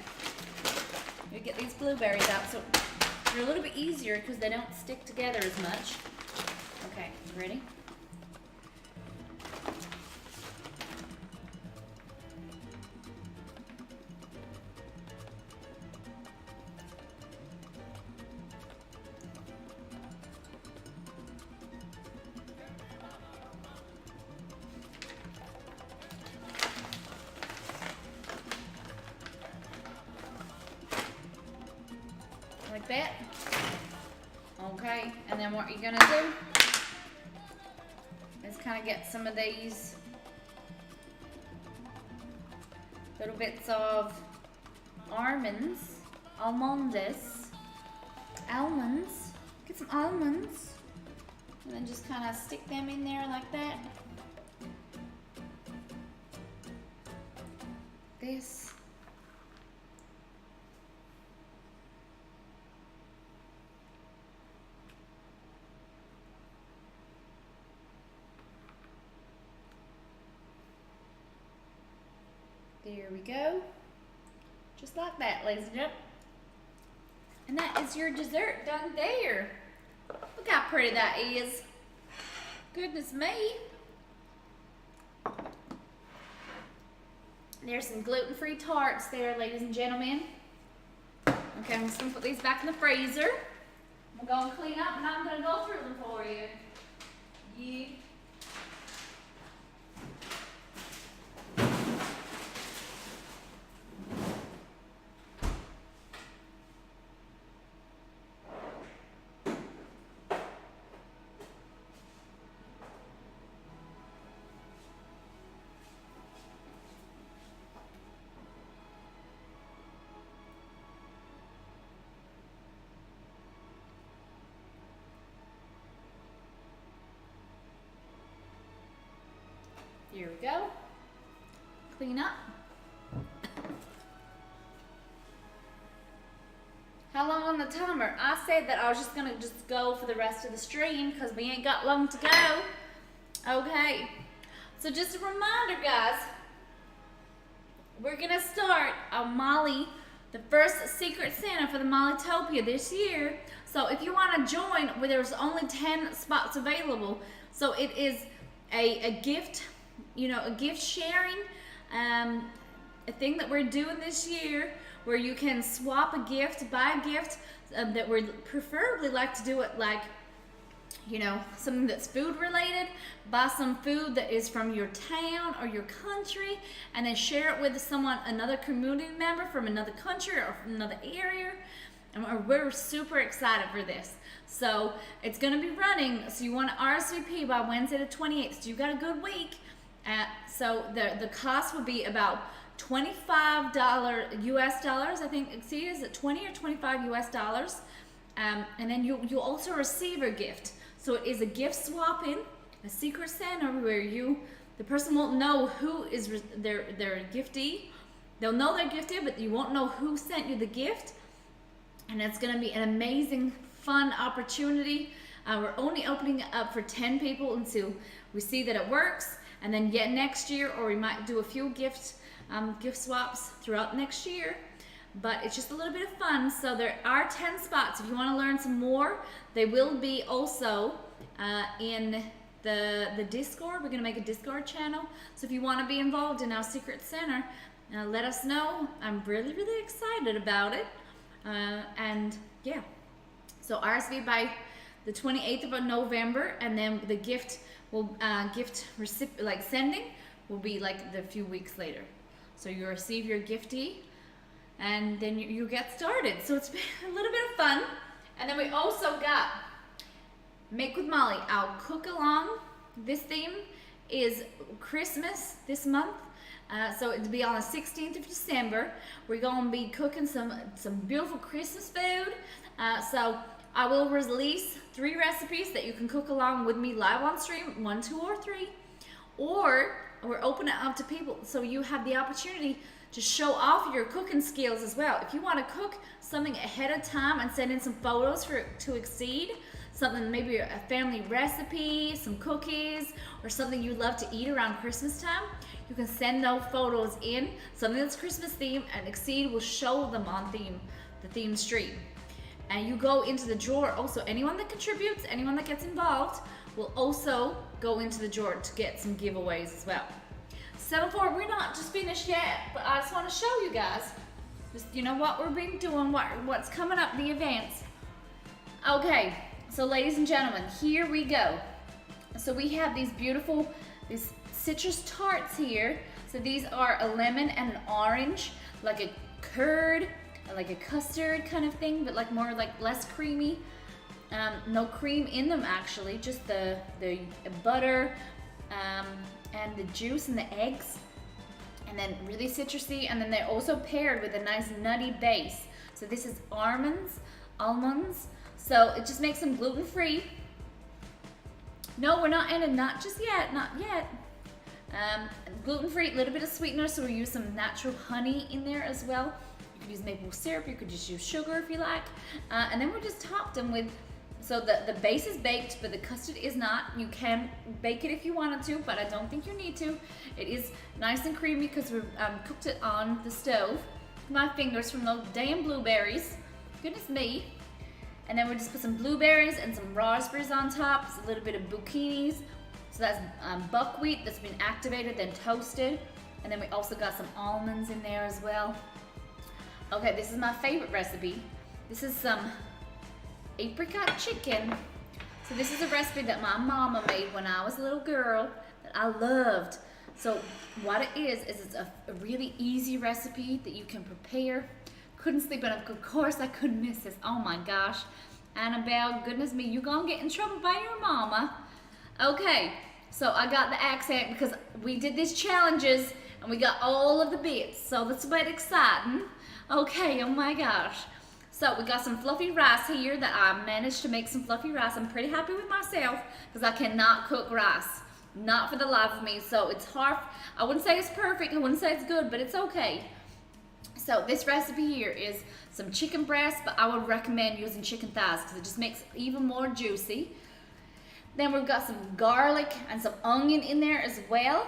[SPEAKER 1] You get these blueberries out, so they're a little bit easier because they don't stick together as much. Okay, you ready? Like that. And then what you're gonna do is kind of get some of these little bits of almonds. Get some almonds. And then just kind of stick them in there like that. This. There we go. Just like that, ladies and gentlemen. And that is your dessert done there. Look how pretty that is. Goodness me. There's some gluten-free tarts there, ladies and gentlemen. Okay, I'm just gonna put these back in the freezer. I'm gonna clean up and I'm gonna go through them for you. Yeah. Here we go. Clean up. How long on the timer? I said that I was just gonna go for the rest of the stream because we ain't got long to go. Okay. So just a reminder, guys. We're gonna start on Molly, the first Secret Santa for the Mollytopia this year. So if you want to join, where there's only 10 spots available. So it is a gift. You know, a gift sharing, a thing that we're doing this year where you can swap a gift, buy a gift that we'd preferably like to do it like, you know, something that's food related, buy some food that is from your town or your country and then share it with someone, another community member from another country or from another area. And we're super excited for this. So it's going to be running. So you want to RSVP by Wednesday the 28th. So you got a good week. So the cost would be about $25 US dollars. I think, see, is it 20 or 25 US dollars? And then you also receive a gift. So it is a gift swap-in, a Secret Santa where the person won't know who is their giftee. They'll know their giftee, but you won't know who sent you the gift. And it's going to be an amazing, fun opportunity. We're only opening it up for 10 people until we see that it works. And then yet next year, or we might do a few gift swaps throughout next year. But it's just a little bit of fun. So there are 10 spots. If you want to learn some more, they will be also in the Discord. We're going to make a Discord channel. So if you want to be involved in our Secret Santa, let us know. I'm really, really excited about it. And yeah, so RSV by the 28th of November, and then the gift will sending will be like the few weeks later. So you receive your giftee, and then you get started. So it's been a little bit of fun. And then we also got Make with Molly, our cook along. This theme is Christmas this month. So it'll be on the 16th of December. We're gonna be cooking some beautiful Christmas food. So I will release 3 recipes that you can cook along with me live on stream, 1, 2, or 3. Or we're opening it up to people so you have the opportunity to show off your cooking skills as well. If you want to cook something ahead of time and send in some photos to exceed, something maybe a family recipe, some cookies, or something you love to eat around Christmas time, you can send those photos in, something that's Christmas themed, and Exceed will show them on the theme stream. And you go into the drawer. Also, anyone that contributes, anyone that gets involved, will also go into the drawer to get some giveaways as well. 7-4, we're not just finished yet, but I just want to show you guys just, you know, what we've been doing, what's coming up, the events. Okay, so ladies and gentlemen, here we go. So we have these citrus tarts here. So these are a lemon and an orange, like a curd, like a custard kind of thing, but like more like less creamy. No cream in them actually, just the butter and the juice and the eggs. And then really citrusy, and then they're also paired with a nice nutty base. So this is almonds. So it just makes them gluten-free. No, we're not ending, not just yet, not yet. Gluten-free, a little bit of sweetener, so we use some natural honey in there as well. You could use maple syrup, you could just use sugar if you like. And then we just topped them with, so the base is baked, but the custard is not. You can bake it if you wanted to, but I don't think you need to. It is nice and creamy because we cooked it on the stove. My fingers from those damn blueberries. Goodness me. And then we just put some blueberries and some raspberries on top. It's a little bit of zucchinis. So that's buckwheat that's been activated, then toasted. And then we also got some almonds in there as well. Okay, this is my favorite recipe. This is some apricot chicken. So this is a recipe that my mama made when I was a little girl that I loved. So what it is it's a really easy recipe that you can prepare. Couldn't sleep, and of course I couldn't miss this. Oh my gosh. Annabelle, goodness me, you gonna get in trouble by your mama. Okay, so I got the accent because we did these challenges and we got all of the bits. So that's a bit exciting. Okay, oh my gosh. So we got some fluffy rice here that I managed to make some fluffy rice. I'm pretty happy with myself because I cannot cook rice. Not for the life of me. So it's hard. I wouldn't say it's perfect. I wouldn't say it's good, but it's okay. So this recipe here is some chicken breast, but I would recommend using chicken thighs because it just makes it even more juicy. Then we've got some garlic and some onion in there as well.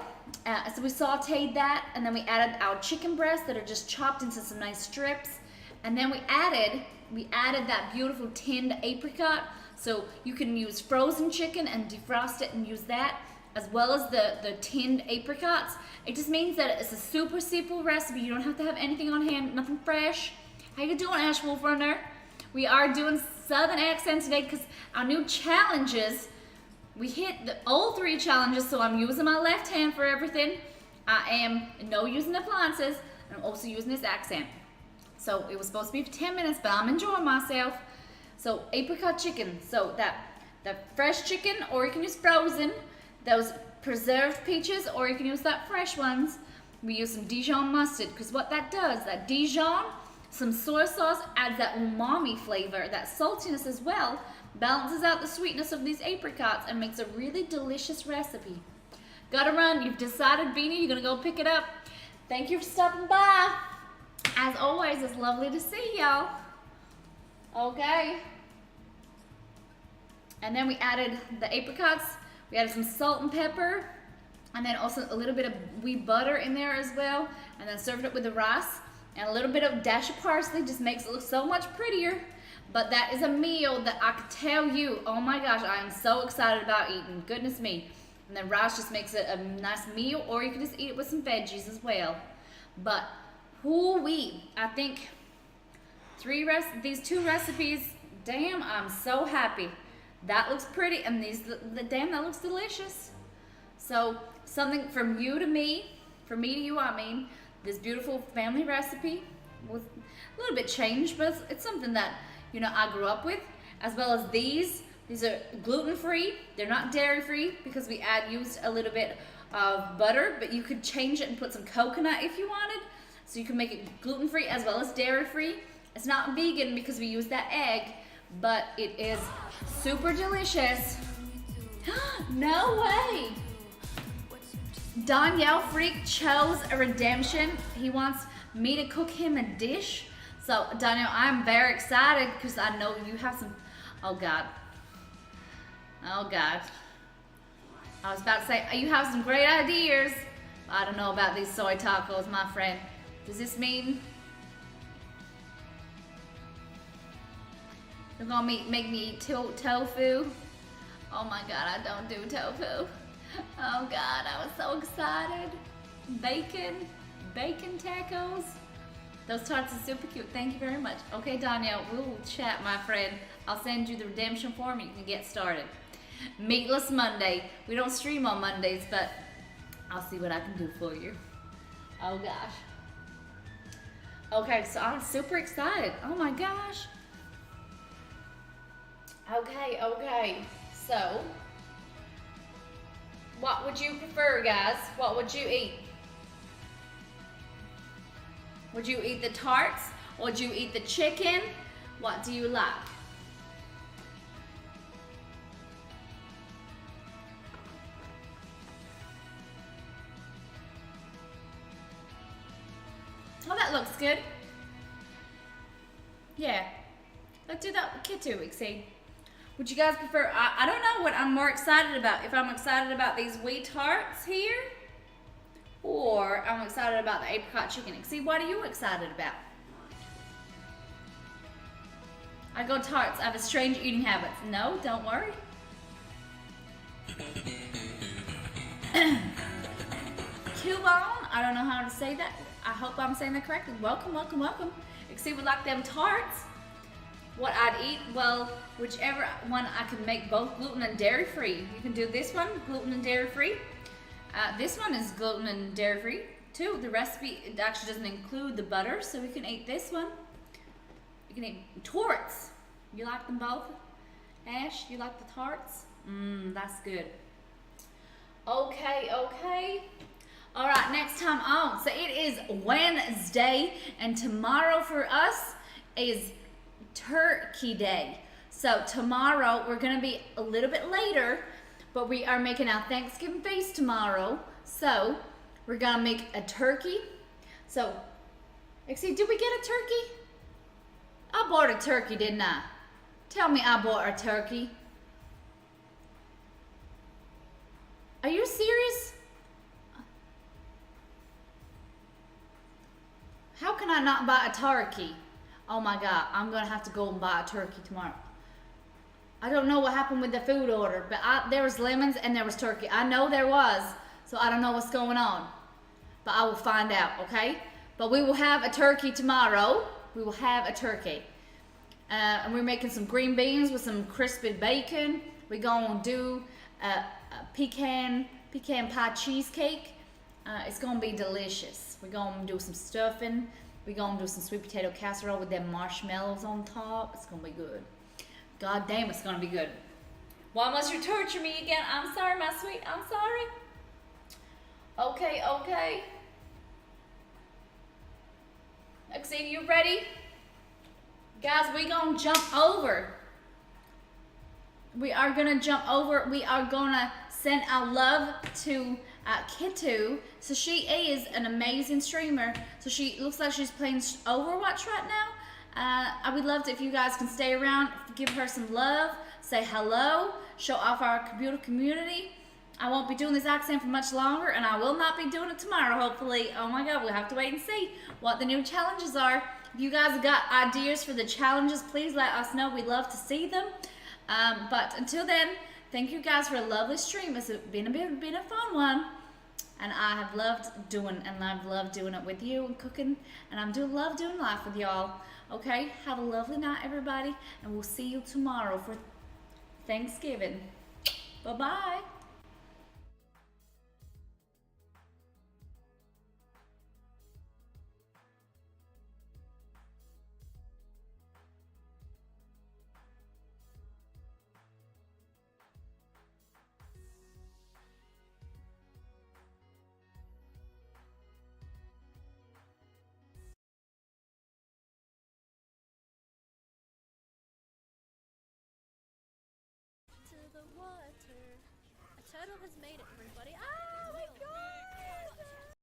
[SPEAKER 1] So we sauteed that, and then we added our chicken breasts that are just chopped into some nice strips. And then we added that beautiful tinned apricot. So you can use frozen chicken and defrost it and use that, as well as the tinned apricots. It just means that it's a super simple recipe. You don't have to have anything on hand, nothing fresh. How you doing, Ash Wolf Runner? We are doing Southern accent today because our new challenges, we hit all 3 challenges, so I'm using my left hand for everything. I am no using appliances, and I'm also using this accent. So it was supposed to be for 10 minutes, but I'm enjoying myself. So apricot chicken. So that fresh chicken, or you can use frozen. Those preserved peaches, or you can use that fresh ones. We use some Dijon mustard, because what that does, that Dijon, some soy sauce adds that umami flavor, that saltiness as well, balances out the sweetness of these apricots and makes a really delicious recipe. Gotta run. You've decided, Beanie, you're gonna go pick it up. Thank you for stopping by. As always, it's lovely to see y'all. Okay. And then we added the apricots. We added some salt and pepper. And then also a little bit of wee butter in there as well. And then served it with the rice. And a little bit of dash of parsley just makes it look so much prettier. But that is a meal that I could tell you, oh my gosh, I am so excited about eating. Goodness me. And then rice just makes it a nice meal. Or you can just eat it with some veggies as well. But whoo-wee, I think these 2 recipes, damn, I'm so happy. That looks pretty, and damn, that looks delicious. So something from you to me, from me to you, I mean, this beautiful family recipe with a little bit changed, but it's something that, you know, I grew up with, as well as these. These are gluten-free. They're not dairy-free because we used a little bit of butter, but you could change it and put some coconut if you wanted. So you can make it gluten-free as well as dairy-free. It's not vegan because we use that egg, but it is super delicious. No way! Danielle Freak chose a redemption. He wants me to cook him a dish. So Danielle, I'm very excited because I know you have some, oh God. Oh God. I was about to say, you have some great ideas. I don't know about these soy tacos, my friend. Does this mean you're gonna make me eat tofu? Oh my God, I don't do tofu. Oh God, I was so excited. Bacon tacos. Those tarts are super cute. Thank you very much. Okay, Danielle, we will chat, my friend. I'll send you the redemption form. You can get started. Meatless Monday. We don't stream on Mondays, but I'll see what I can do for you. Oh gosh. Okay, so I'm super excited. Oh my gosh. Okay, okay. So, what would you prefer, guys? What would you eat? Would you eat the tarts? Would you eat the chicken? What do you like? Oh, that looks good. Yeah. Let's do that with kid 2 weeks, see? Would you guys prefer, I don't know what I'm more excited about. If I'm excited about these wheat tarts here, or I'm excited about the apricot chicken. See, what are you excited about? I go tarts. I have a strange eating habit. No, don't worry. Cubone, I don't know how to say that. I hope I'm saying that correctly. Welcome, welcome, welcome. See, we like them tarts. What I'd eat, well, whichever one I can make both gluten and dairy free. You can do this one, gluten and dairy free. This one is gluten and dairy free too. The recipe, it actually doesn't include the butter, so we can eat this one. You can eat tarts. You like them both? Ash, you like the tarts? That's good. Okay, okay. All right, next time on. So it is Wednesday, and tomorrow for us is Turkey Day. So tomorrow we're gonna be a little bit later, but we are making our Thanksgiving feast tomorrow. So we're gonna make a turkey. So, Exie, did we get a turkey? I bought a turkey, didn't I? Tell me I bought a turkey. Are you serious? How can I not buy a turkey? Oh my God, I'm gonna have to go and buy a turkey tomorrow. I don't know what happened with the food order, but there was lemons and there was turkey. I know there was, so I don't know what's going on. But I will find out, okay? But we will have a turkey tomorrow. We will have a turkey. And we're making some green beans with some crispy bacon. We're gonna do a pecan pie cheesecake. It's gonna be delicious. We're gonna do some stuffing. We're gonna do some sweet potato casserole with them marshmallows on top. It's gonna be good. God damn, it's gonna be good. Why must you torture me again? I'm sorry, my sweet. I'm sorry. Okay, okay. Xavier, you ready? Guys, we gonna jump over. We are gonna jump over. We are gonna send our love to Kitu. So she is an amazing streamer. So she looks like she's playing Overwatch right now. I would love to, if you guys can stay around, give her some love, say hello, show off our beautiful community. I won't be doing this accent for much longer, and I will not be doing it tomorrow, hopefully. Oh my God, we'll have to wait and see what the new challenges are. If you guys have got ideas for the challenges, please let us know. We'd love to see them. But until then, thank you guys for a lovely stream. It's been a fun one. And I have loved doing it with you and cooking. And I do love doing life with y'all. Okay, have a lovely night, everybody. And we'll see you tomorrow for Thanksgiving. Bye-bye.
[SPEAKER 3] To the water. A turtle has made it, everybody. Ah!